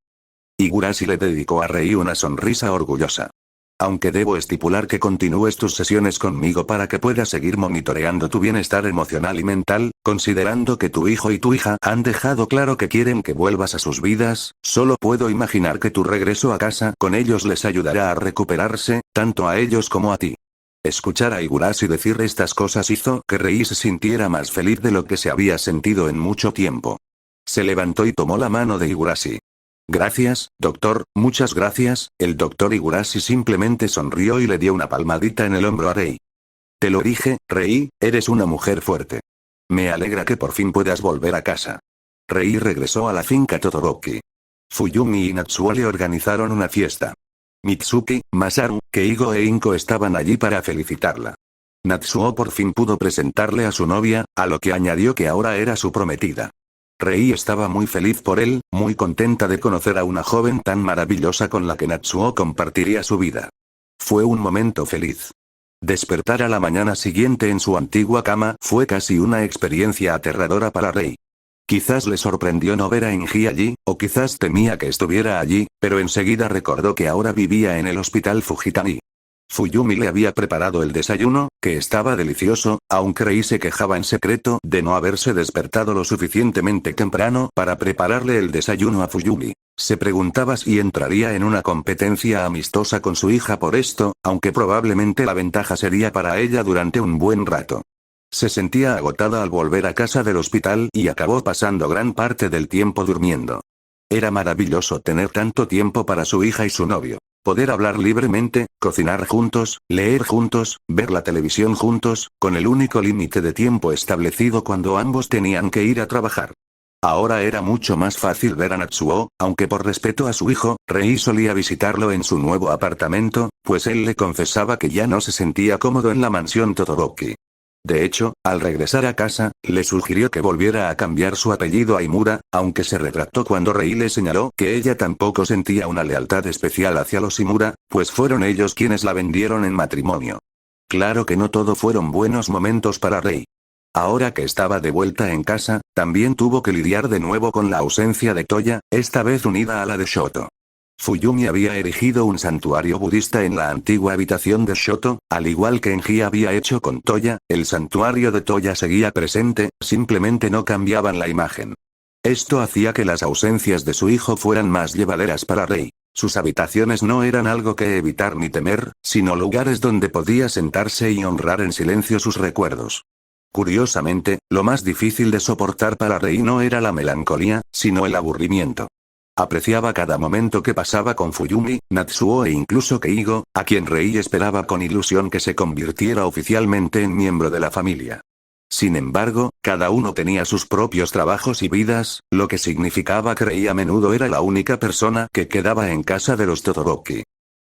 Speaker 1: Higurashi le dedicó a Rei una sonrisa orgullosa. Aunque debo estipular que continúes tus sesiones conmigo para que puedas seguir monitoreando tu bienestar emocional y mental, considerando que tu hijo y tu hija han dejado claro que quieren que vuelvas a sus vidas, solo puedo imaginar que tu regreso a casa con ellos les ayudará a recuperarse, tanto a ellos como a ti. Escuchar a Higurashi decir estas cosas hizo que Rei se sintiera más feliz de lo que se había sentido en mucho tiempo. Se levantó y tomó la mano de Higurashi. Gracias, doctor, muchas gracias. El doctor Higurashi simplemente sonrió y le dio una palmadita en el hombro a Rei. Te lo dije, Rei, eres una mujer fuerte. Me alegra que por fin puedas volver a casa. Rei regresó a la finca Todoroki. Fuyumi y Natsuo le organizaron una fiesta. Mitsuki, Masaru, Keigo e Inko estaban allí para felicitarla. Natsuo por fin pudo presentarle a su novia, a lo que añadió que ahora era su prometida. Rei estaba muy feliz por él, muy contenta de conocer a una joven tan maravillosa con la que Natsuo compartiría su vida. Fue un momento feliz. Despertar a la mañana siguiente en su antigua cama fue casi una experiencia aterradora para Rei. Quizás le sorprendió no ver a Inji allí, o quizás temía que estuviera allí, pero enseguida recordó que ahora vivía en el hospital Fujitani. Fuyumi le había preparado el desayuno, que estaba delicioso, aunque Rei se quejaba en secreto de no haberse despertado lo suficientemente temprano para prepararle el desayuno a Fuyumi. Se preguntaba si entraría en una competencia amistosa con su hija por esto, aunque probablemente la ventaja sería para ella durante un buen rato. Se sentía agotada al volver a casa del hospital y acabó pasando gran parte del tiempo durmiendo. Era maravilloso tener tanto tiempo para su hija y su novio. Poder hablar libremente, cocinar juntos, leer juntos, ver la televisión juntos, con el único límite de tiempo establecido cuando ambos tenían que ir a trabajar. Ahora era mucho más fácil ver a Natsuo, aunque por respeto a su hijo, Rei solía visitarlo en su nuevo apartamento, pues él le confesaba que ya no se sentía cómodo en la mansión Todoroki. De hecho, al regresar a casa, le sugirió que volviera a cambiar su apellido a Imura, aunque se retractó cuando Rei le señaló que ella tampoco sentía una lealtad especial hacia los Imura, pues fueron ellos quienes la vendieron en matrimonio. Claro que no todo fueron buenos momentos para Rei. Ahora que estaba de vuelta en casa, también tuvo que lidiar de nuevo con la ausencia de Toya, esta vez unida a la de Shoto. Fuyumi había erigido un santuario budista en la antigua habitación de Shoto, al igual que Enji había hecho con Toya, el santuario de Toya seguía presente, simplemente no cambiaban la imagen. Esto hacía que las ausencias de su hijo fueran más llevaderas para Rei. Sus habitaciones no eran algo que evitar ni temer, sino lugares donde podía sentarse y honrar en silencio sus recuerdos. Curiosamente, lo más difícil de soportar para Rei no era la melancolía, sino el aburrimiento. Apreciaba cada momento que pasaba con Fuyumi, Natsuo e incluso Keigo, a quien Rei esperaba con ilusión que se convirtiera oficialmente en miembro de la familia. Sin embargo, cada uno tenía sus propios trabajos y vidas, lo que significaba que Rei a menudo era la única persona que quedaba en casa de los Todoroki.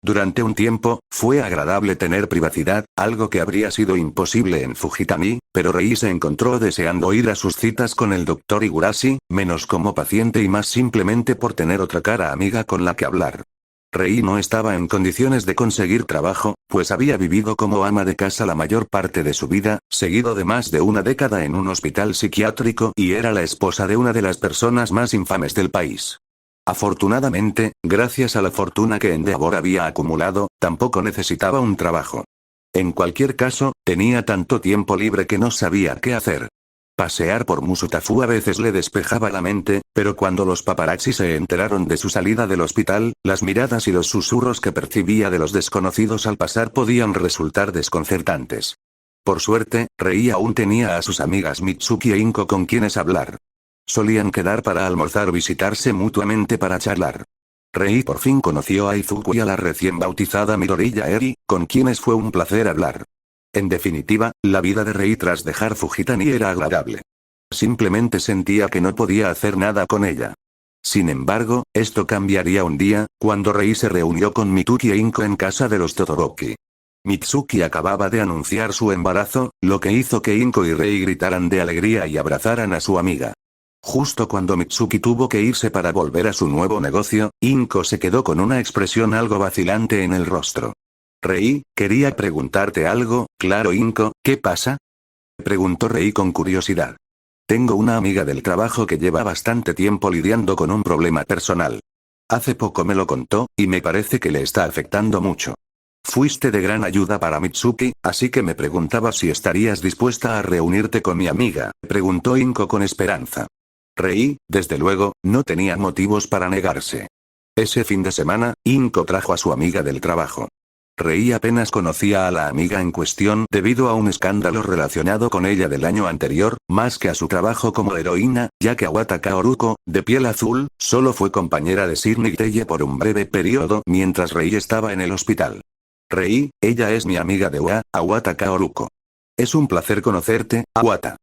Speaker 1: Durante un tiempo, fue agradable tener privacidad, algo que habría sido imposible en Fujitani, pero Rei se encontró deseando ir a sus citas con el Dr. Higurashi, menos como paciente y más simplemente por tener otra cara amiga con la que hablar. Rei no estaba en condiciones de conseguir trabajo, pues había vivido como ama de casa la mayor parte de su vida, seguido de más de una década en un hospital psiquiátrico y era la esposa de una de las personas más infames del país. Afortunadamente, gracias a la fortuna que Endeavor había acumulado, tampoco necesitaba un trabajo. En cualquier caso, tenía tanto tiempo libre que no sabía qué hacer. Pasear por Musutafu a veces le despejaba la mente, pero cuando los paparazzi se enteraron de su salida del hospital, las miradas y los susurros que percibía de los desconocidos al pasar podían resultar desconcertantes. Por suerte, Rei aún tenía a sus amigas Mitsuki e Inko con quienes hablar. Solían quedar para almorzar o visitarse mutuamente para charlar. Rei por fin conoció a Izuku y a la recién bautizada Midoriya Eri, con quienes fue un placer hablar. En definitiva, la vida de Rei tras dejar Fujitani era agradable. Simplemente sentía que no podía hacer nada con ella. Sin embargo, esto cambiaría un día, cuando Rei se reunió con Mitsuki e Inko en casa de los Todoroki. Mitsuki acababa de anunciar su embarazo, lo que hizo que Inko y Rei gritaran de alegría y abrazaran a su amiga. Justo cuando Mitsuki tuvo que irse para volver a su nuevo negocio, Inko se quedó con una expresión algo vacilante en el rostro. Rei, quería preguntarte algo, claro Inko, ¿qué pasa? Preguntó Rei con curiosidad. Tengo una amiga del trabajo que lleva bastante tiempo lidiando con un problema personal. Hace poco me lo contó, y me parece que le está afectando mucho. Fuiste de gran ayuda para Mitsuki, así que me preguntaba si estarías dispuesta a reunirte con mi amiga, preguntó Inko con esperanza. Rei, desde luego, no tenía motivos para negarse. Ese fin de semana, Inko trajo a su amiga del trabajo. Rei apenas conocía a la amiga en cuestión debido a un escándalo relacionado con ella del año anterior, más que a su trabajo como heroína, ya que Awata Kaoruko, de piel azul, solo fue compañera de Sidney Teye por un breve periodo mientras Rei estaba en el hospital. Rei, ella es mi amiga de Awata Kaoruko. Es un placer conocerte, Awata.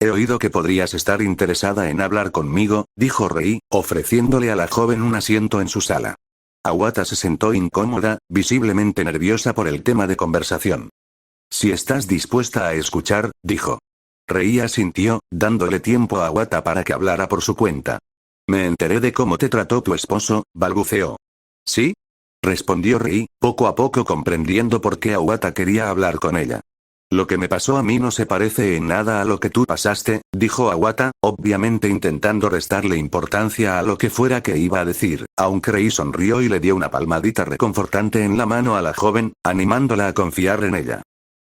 Speaker 1: He oído que podrías estar interesada en hablar conmigo, dijo Rei, ofreciéndole a la joven un asiento en su sala. Awata se sentó incómoda, visiblemente nerviosa por el tema de conversación. Si estás dispuesta a escuchar, dijo. Rei asintió, dándole tiempo a Awata para que hablara por su cuenta. Me enteré de cómo te trató tu esposo, balbuceó. ¿Sí? Respondió Rei, poco a poco comprendiendo por qué Awata quería hablar con ella. Lo que me pasó a mí no se parece en nada a lo que tú pasaste, dijo Awata, obviamente intentando restarle importancia a lo que fuera que iba a decir, aunque Rei sonrió y le dio una palmadita reconfortante en la mano a la joven, animándola a confiar en ella.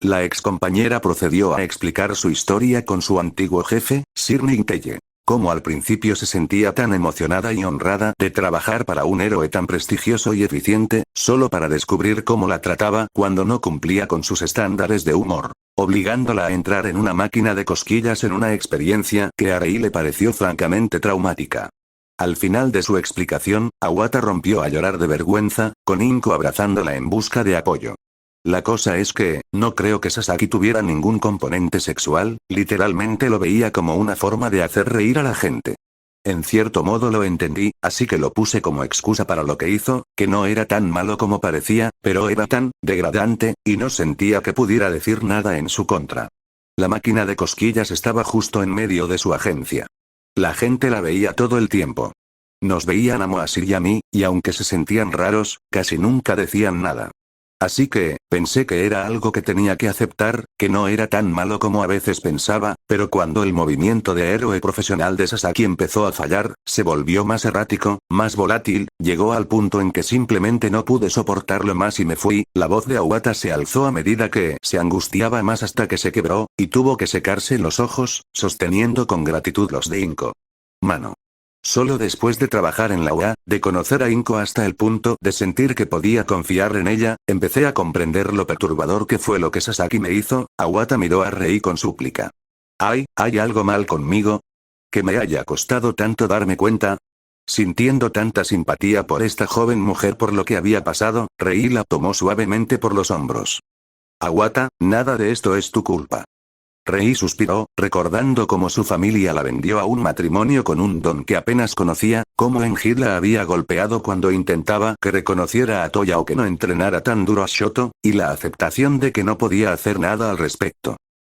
Speaker 1: La excompañera procedió a explicar su historia con su antiguo jefe, Sir Ninteye. Cómo al principio se sentía tan emocionada y honrada de trabajar para un héroe tan prestigioso y eficiente, solo para descubrir cómo la trataba cuando no cumplía con sus estándares de humor, obligándola a entrar en una máquina de cosquillas en una experiencia que a Rei le pareció francamente traumática. Al final de su explicación, Awata rompió a llorar de vergüenza, con Inko abrazándola en busca de apoyo. La cosa es que, no creo que Sasaki tuviera ningún componente sexual, literalmente lo veía como una forma de hacer reír a la gente. En cierto modo lo entendí, así que lo puse como excusa para lo que hizo, que no era tan malo como parecía, pero era tan degradante, y no sentía que pudiera decir nada en su contra. La máquina de cosquillas estaba justo en medio de su agencia. La gente la veía todo el tiempo. Nos veían a Moasir y a mí, y aunque se sentían raros, casi nunca decían nada. Así que, pensé que era algo que tenía que aceptar, que no era tan malo como a veces pensaba, pero cuando el movimiento de héroe profesional de Sasaki empezó a fallar, se volvió más errático, más volátil, llegó al punto en que simplemente no pude soportarlo más y me fui. La voz de Awata se alzó a medida que se angustiaba más hasta que se quebró, y tuvo que secarse los ojos, sosteniendo con gratitud los de Inko. Mano. Solo después de trabajar en la UA, de conocer a Inko hasta el punto de sentir que podía confiar en ella, empecé a comprender lo perturbador que fue lo que Sasaki me hizo. Awata miró a Rei con súplica. ¿Hay algo mal conmigo? ¿Que me haya costado tanto darme cuenta? Sintiendo tanta simpatía por esta joven mujer por lo que había pasado, Rei la tomó suavemente por los hombros. Awata, nada de esto es tu culpa. Rei suspiró, recordando cómo su familia la vendió a un matrimonio con un don que apenas conocía, cómo Enji la había golpeado cuando intentaba que reconociera a Toya o que no entrenara tan duro a Shoto, y la aceptación de que no podía hacer nada al respecto.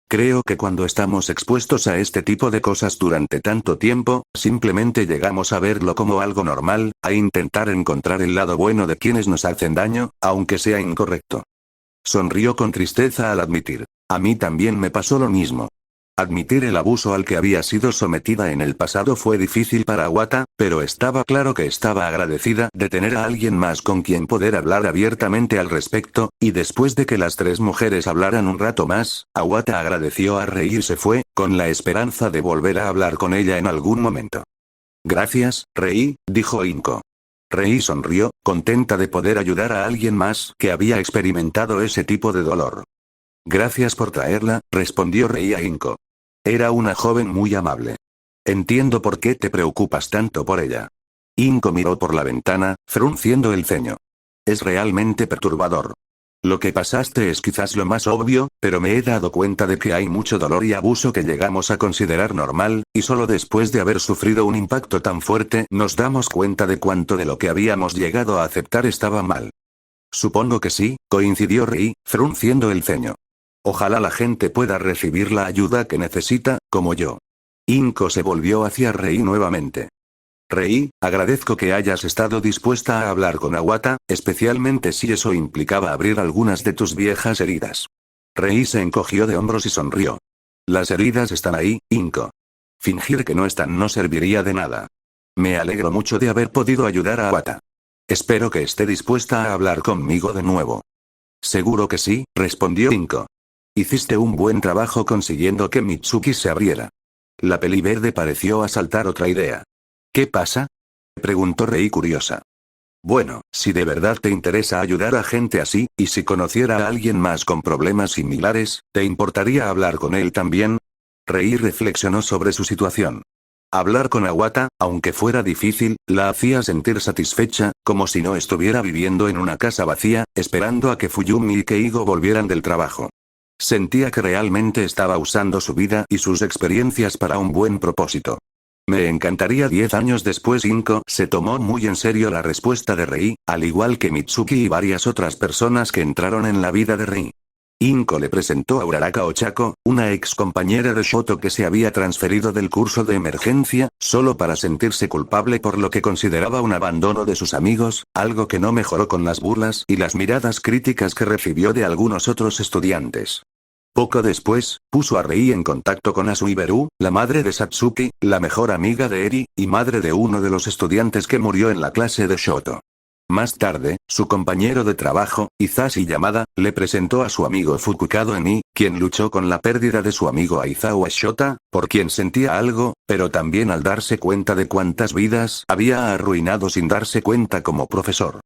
Speaker 1: Creo que cuando estamos expuestos a este tipo de cosas durante tanto tiempo, simplemente llegamos a verlo como algo normal, a intentar encontrar el lado bueno de quienes nos hacen daño, aunque sea incorrecto. Sonrió con tristeza al admitir. A mí también me pasó lo mismo. Admitir el abuso al que había sido sometida en el pasado fue difícil para Awata, pero estaba claro que estaba agradecida de tener a alguien más con quien poder hablar abiertamente al respecto, y después de que las tres mujeres hablaran un rato más, Awata agradeció a Rei y se fue, con la esperanza de volver a hablar con ella en algún momento. Gracias, Rei, dijo Inko. Rei sonrió, contenta de poder ayudar a alguien más que había experimentado ese tipo de dolor. Gracias por traerla, respondió Rei a Inko. Era una joven muy amable. Entiendo por qué te preocupas tanto por ella. Inko miró por la ventana, frunciendo el ceño. Es realmente perturbador. Lo que pasaste es quizás lo más obvio, pero me he dado cuenta de que hay mucho dolor y abuso que llegamos a considerar normal, y solo después de haber sufrido un impacto tan fuerte nos damos cuenta de cuánto de lo que habíamos llegado a aceptar estaba mal. Supongo que sí, coincidió Rei, frunciendo el ceño. Ojalá la gente pueda recibir la ayuda que necesita, como yo. Inko se volvió hacia Rei nuevamente. Rei, agradezco que hayas estado dispuesta a hablar con Awata, especialmente si eso implicaba abrir algunas de tus viejas heridas. Rei se encogió de hombros y sonrió. Las heridas están ahí, Inko. Fingir que no están no serviría de nada. Me alegro mucho de haber podido ayudar a Awata. Espero que esté dispuesta a hablar conmigo de nuevo. Seguro que sí, respondió Inko. Hiciste un buen trabajo consiguiendo que Mitsuki se abriera. La peli verde pareció asaltar otra idea. ¿Qué pasa? Preguntó Rei curiosa. Bueno, si de verdad te interesa ayudar a gente así, y si conociera a alguien más con problemas similares, ¿te importaría hablar con él también? Rei reflexionó sobre su situación. Hablar con Awata, aunque fuera difícil, la hacía sentir satisfecha, como si no estuviera viviendo en una casa vacía, esperando a que Fuyumi y Keigo volvieran del trabajo. Sentía que realmente estaba usando su vida y sus experiencias para un buen propósito. Me encantaría 10 años después. Inko se tomó muy en serio la respuesta de Rei, al igual que Mitsuki y varias otras personas que entraron en la vida de Rei. Inko le presentó a Uraraka Ochako, una ex compañera de Shoto que se había transferido del curso de emergencia, solo para sentirse culpable por lo que consideraba un abandono de sus amigos, algo que no mejoró con las burlas y las miradas críticas que recibió de algunos otros estudiantes. Poco después, puso a Rei en contacto con Asuiberu, la madre de Satsuki, la mejor amiga de Eri, y madre de uno de los estudiantes que murió en la clase de Shoto. Más tarde, su compañero de trabajo, Hisashi Yamada, le presentó a su amigo Fukukado Eni, quien luchó con la pérdida de su amigo Aizawa Shota, por quien sentía algo, pero también al darse cuenta de cuántas vidas había arruinado sin darse cuenta como profesor.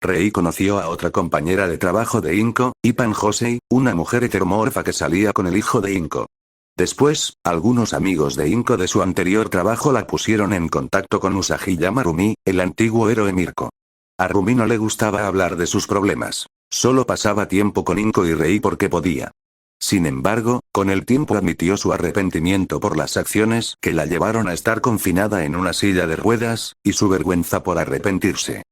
Speaker 1: Rei conoció a otra compañera de trabajo de Inko, Ipan Hosei, una mujer heteromorfa que salía con el hijo de Inko. Después, algunos amigos de Inko de su anterior trabajo la pusieron en contacto con Usagi Rumi, el antiguo héroe Mirko. A Rumi no le gustaba hablar de sus problemas. Solo pasaba tiempo con Inko y Rei porque podía. Sin embargo, con el tiempo admitió su arrepentimiento por las acciones que la llevaron a estar confinada en una silla de ruedas, y su vergüenza por arrepentirse.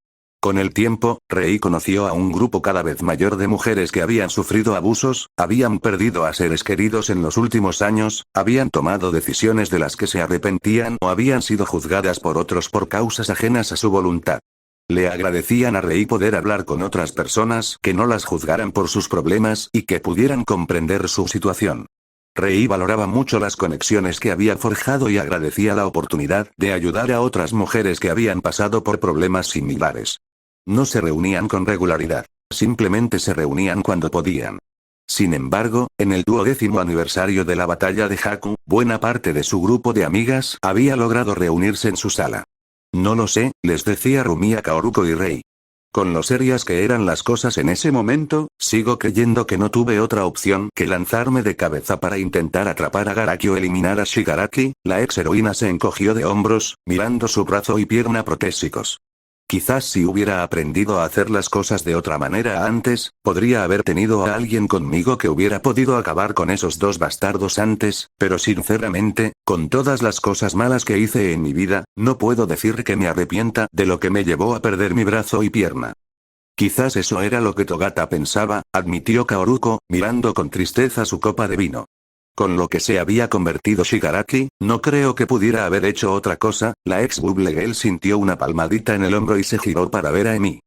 Speaker 1: Con el tiempo, Rei conoció a un grupo cada vez mayor de mujeres que habían sufrido abusos, habían perdido a seres queridos en los últimos años, habían tomado decisiones de las que se arrepentían o habían sido juzgadas por otros por causas ajenas a su voluntad. Le agradecían a Rei poder hablar con otras personas que no las juzgaran por sus problemas y que pudieran comprender su situación. Rei valoraba mucho las conexiones que había forjado y agradecía la oportunidad de ayudar a otras mujeres que habían pasado por problemas similares. No se reunían con regularidad, simplemente se reunían cuando podían. Sin embargo, en el 12º aniversario de la batalla de Haku, buena parte de su grupo de amigas había logrado reunirse en su sala. No lo sé, les decía Rumi a Kaoruko y Rei. Con lo serias que eran las cosas en ese momento, sigo creyendo que no tuve otra opción que lanzarme de cabeza para intentar atrapar a Garaki o eliminar a Shigaraki. La ex heroína se encogió de hombros, mirando su brazo y pierna protésicos. Quizás si hubiera aprendido a hacer las cosas de otra manera antes, podría haber tenido a alguien conmigo que hubiera podido acabar con esos dos bastardos antes, pero sinceramente, con todas las cosas malas que hice en mi vida, no puedo decir que me arrepienta de lo que me llevó a perder mi brazo y pierna. Quizás eso era lo que Togata pensaba, admitió Kaoruko, mirando con tristeza su copa de vino. Con lo que se había convertido Shigaraki, no creo que pudiera haber hecho otra cosa. La ex Bubble Girl sintió una palmadita en el hombro y se giró para ver a Emi.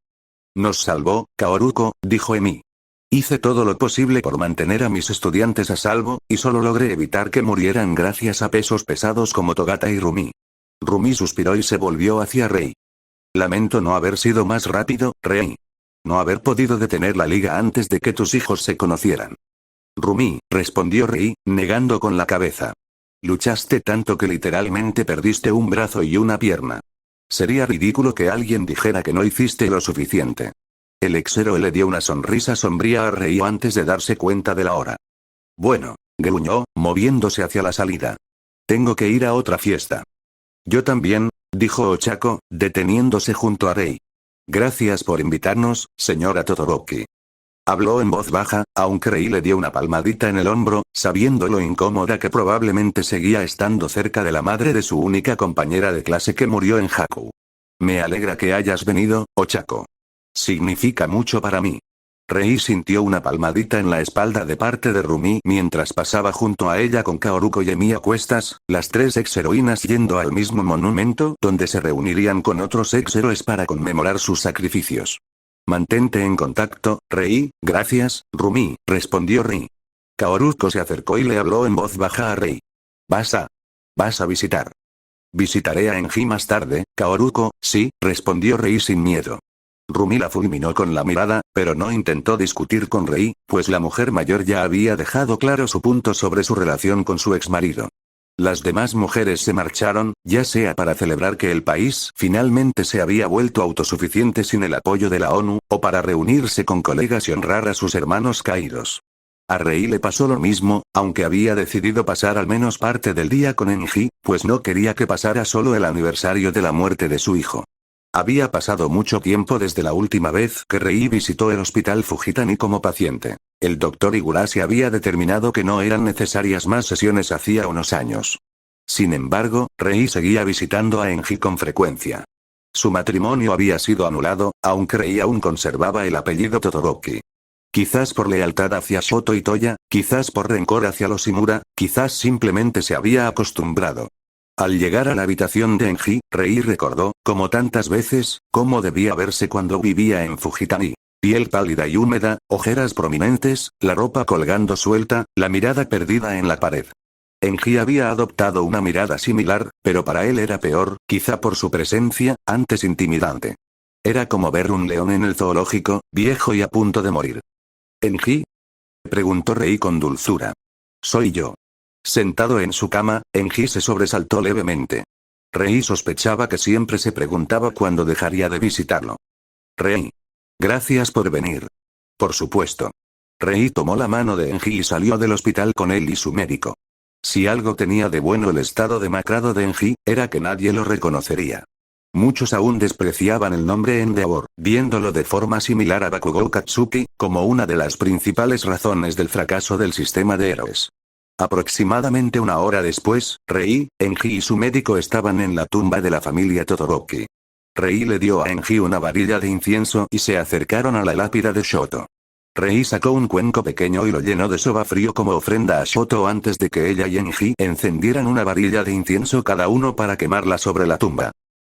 Speaker 1: Nos salvó, Kaoruko, dijo Emi. Hice todo lo posible por mantener a mis estudiantes a salvo, y solo logré evitar que murieran gracias a pesos pesados como Togata y Rumi. Rumi suspiró y se volvió hacia Rei. Lamento no haber sido más rápido, Rei. No haber podido detener la liga antes de que tus hijos se conocieran. Rumi, respondió Rei, negando con la cabeza. Luchaste tanto que literalmente perdiste un brazo y una pierna. Sería ridículo que alguien dijera que no hiciste lo suficiente. El exhéroe le dio una sonrisa sombría a Rei antes de darse cuenta de la hora. Bueno, gruñó, moviéndose hacia la salida. Tengo que ir a otra fiesta. Yo también, dijo Ochako, deteniéndose junto a Rei. Gracias por invitarnos, señora Todoroki. Habló en voz baja, aunque Rei le dio una palmadita en el hombro, sabiendo lo incómoda que probablemente seguía estando cerca de la madre de su única compañera de clase que murió en Haku. Me alegra que hayas venido, Ochako. Significa mucho para mí. Rei sintió una palmadita en la espalda de parte de Rumi mientras pasaba junto a ella con Kaoruko y Emi a cuestas, las tres ex heroínas yendo al mismo monumento donde se reunirían con otros ex héroes para conmemorar sus sacrificios. Mantente en contacto, Rei. Gracias, Rumi, respondió Rei. Kaoruko se acercó y le habló en voz baja a Rei. ¿Vas a visitar? Visitaré a Enji más tarde, Kaoruko. Sí, respondió Rei sin miedo. Rumi la fulminó con la mirada, pero no intentó discutir con Rei, pues la mujer mayor ya había dejado claro su punto sobre su relación con su exmarido. Las demás mujeres se marcharon, ya sea para celebrar que el país finalmente se había vuelto autosuficiente sin el apoyo de la ONU, o para reunirse con colegas y honrar a sus hermanos caídos. A Rei le pasó lo mismo, aunque había decidido pasar al menos parte del día con Enji, pues no quería que pasara solo el aniversario de la muerte de su hijo. Había pasado mucho tiempo desde la última vez que Rei visitó el hospital Fujitani como paciente. El doctor Igurashi había determinado que no eran necesarias más sesiones hacía unos años. Sin embargo, Rei seguía visitando a Enji con frecuencia. Su matrimonio había sido anulado, aunque Rei aún conservaba el apellido Todoroki. Quizás por lealtad hacia Shoto y Toya, quizás por rencor hacia los Shimura, quizás simplemente se había acostumbrado. Al llegar a la habitación de Enji, Rei recordó, como tantas veces, cómo debía verse cuando vivía en Fujitani. Piel pálida y húmeda, ojeras prominentes, la ropa colgando suelta, la mirada perdida en la pared. Enji había adoptado una mirada similar, pero para él era peor, quizá por su presencia, antes intimidante. Era como ver un león en el zoológico, viejo y a punto de morir. ¿Enji? Preguntó Rei con dulzura. Soy yo. Sentado en su cama, Enji se sobresaltó levemente. Rei sospechaba que siempre se preguntaba cuándo dejaría de visitarlo. Rei. Gracias por venir. Por supuesto. Rei tomó la mano de Enji y salió del hospital con él y su médico. Si algo tenía de bueno el estado demacrado de Enji, era que nadie lo reconocería. Muchos aún despreciaban el nombre Endeavor, viéndolo de forma similar a Bakugou Katsuki, como una de las principales razones del fracaso del sistema de héroes. Aproximadamente una hora después, Rei, Enji y su médico estaban en la tumba de la familia Todoroki. Rei le dio a Enji una varilla de incienso y se acercaron a la lápida de Shoto. Rei sacó un cuenco pequeño y lo llenó de soba frío como ofrenda a Shoto antes de que ella y Enji encendieran una varilla de incienso cada uno para quemarla sobre la tumba.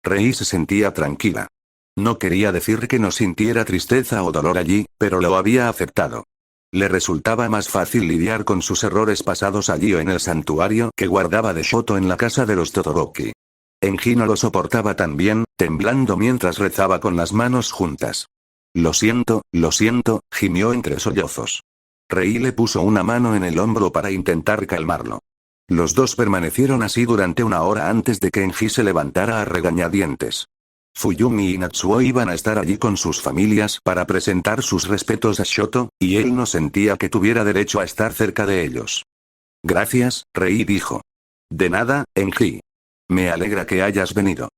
Speaker 1: Rei se sentía tranquila. No quería decir que no sintiera tristeza o dolor allí, pero lo había aceptado. Le resultaba más fácil lidiar con sus errores pasados allí o en el santuario que guardaba de Shoto en la casa de los Todoroki. Enji no lo soportaba tan bien, temblando mientras rezaba con las manos juntas. Lo siento, gimió entre sollozos. Rei le puso una mano en el hombro para intentar calmarlo. Los dos permanecieron así durante una hora antes de que Enji se levantara a regañadientes. Fuyumi y Natsuo iban a estar allí con sus familias para presentar sus respetos a Shoto, y él no sentía que tuviera derecho a estar cerca de ellos. Gracias, Rei dijo. De nada, Enji. Me alegra que hayas venido.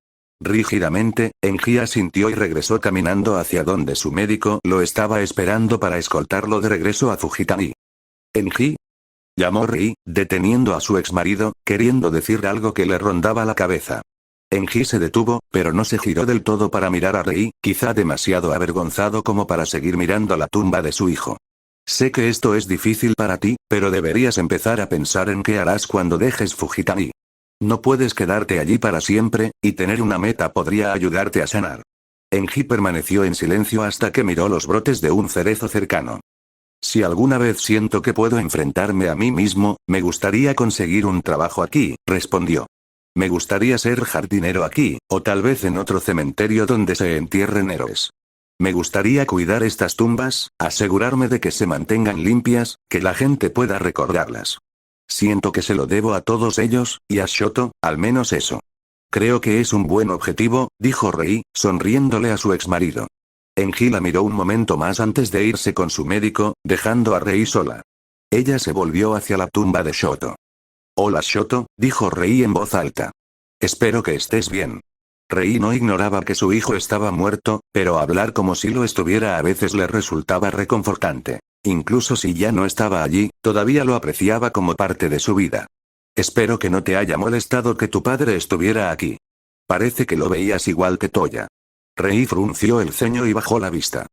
Speaker 1: Rígidamente, Enji asintió y regresó caminando hacia donde su médico lo estaba esperando para escoltarlo de regreso a Fujitani. ¿Enji? Llamó Rei, deteniendo a su exmarido, queriendo decir algo que le rondaba la cabeza. Enji se detuvo, pero no se giró del todo para mirar a Rei, quizá demasiado avergonzado como para seguir mirando la tumba de su hijo. Sé que esto es difícil para ti, pero deberías empezar a pensar en qué harás cuando dejes Fujitani. No puedes quedarte allí para siempre, y tener una meta podría ayudarte a sanar. Enji permaneció en silencio hasta que miró los brotes de un cerezo cercano. Si alguna vez siento que puedo enfrentarme a mí mismo, me gustaría conseguir un trabajo aquí, respondió. Me gustaría ser jardinero aquí, o tal vez en otro cementerio donde se entierren héroes. Me gustaría cuidar estas tumbas, asegurarme de que se mantengan limpias, que la gente pueda recordarlas. Siento que se lo debo a todos ellos, y a Shoto, al menos eso. Creo que es un buen objetivo, dijo Rei, sonriéndole a su exmarido. Enji la miró un momento más antes de irse con su médico, dejando a Rei sola. Ella se volvió hacia la tumba de Shoto. Hola Shoto, dijo Rei en voz alta. Espero que estés bien. Rei no ignoraba que su hijo estaba muerto, pero hablar como si lo estuviera a veces le resultaba reconfortante. Incluso si ya no estaba allí, todavía lo apreciaba como parte de su vida. Espero que no te haya molestado que tu padre estuviera aquí. Parece que lo veías igual que Toya. Rei frunció el ceño y bajó la vista.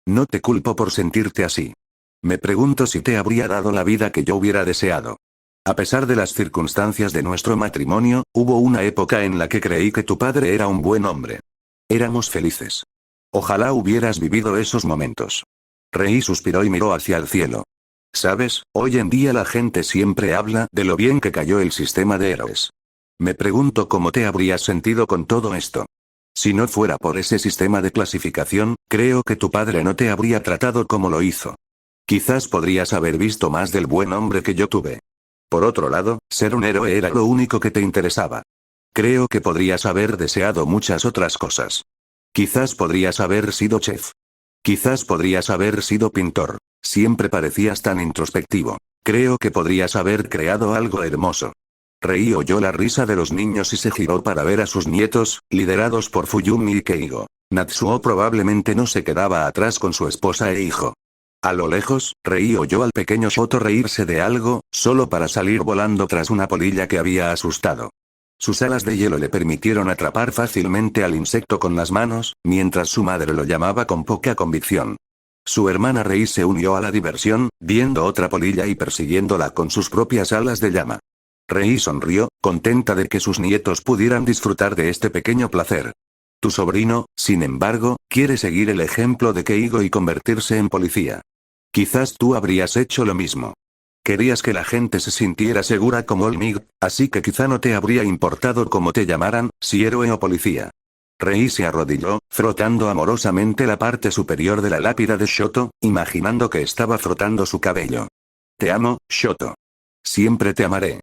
Speaker 1: No te culpo por sentirte así. Me pregunto si te habría dado la vida que yo hubiera deseado. A pesar de las circunstancias de nuestro matrimonio, hubo una época en la que creí que tu padre era un buen hombre. Éramos felices. Ojalá hubieras vivido esos momentos. Rei suspiró y miró hacia el cielo. Sabes, hoy en día la gente siempre habla de lo bien que cayó el sistema de héroes. Me pregunto cómo te habrías sentido con todo esto. Si no fuera por ese sistema de clasificación, creo que tu padre no te habría tratado como lo hizo. Quizás podrías haber visto más del buen hombre que yo tuve. Por otro lado, ser un héroe era lo único que te interesaba. Creo que podrías haber deseado muchas otras cosas. Quizás podrías haber sido chef. Quizás podrías haber sido pintor. Siempre parecías tan introspectivo. Creo que podrías haber creado algo hermoso. Rei oyó la risa de los niños y se giró para ver a sus nietos, liderados por Fuyumi y Keigo. Natsuo probablemente no se quedaba atrás con su esposa e hijo. A lo lejos, Rei oyó al pequeño Shoto reírse de algo, solo para salir volando tras una polilla que había asustado. Sus alas de hielo le permitieron atrapar fácilmente al insecto con las manos, mientras su madre lo llamaba con poca convicción. Su hermana Rei se unió a la diversión, viendo otra polilla y persiguiéndola con sus propias alas de llama. Rei sonrió, contenta de que sus nietos pudieran disfrutar de este pequeño placer. Tu sobrino, sin embargo, quiere seguir el ejemplo de Keigo y convertirse en policía. Quizás tú habrías hecho lo mismo. Querías que la gente se sintiera segura como Olmig, así que quizá no te habría importado cómo te llamaran, si héroe o policía. Rei se arrodilló, frotando amorosamente la parte superior de la lápida de Shoto, imaginando que estaba frotando su cabello. Te amo, Shoto. Siempre te amaré.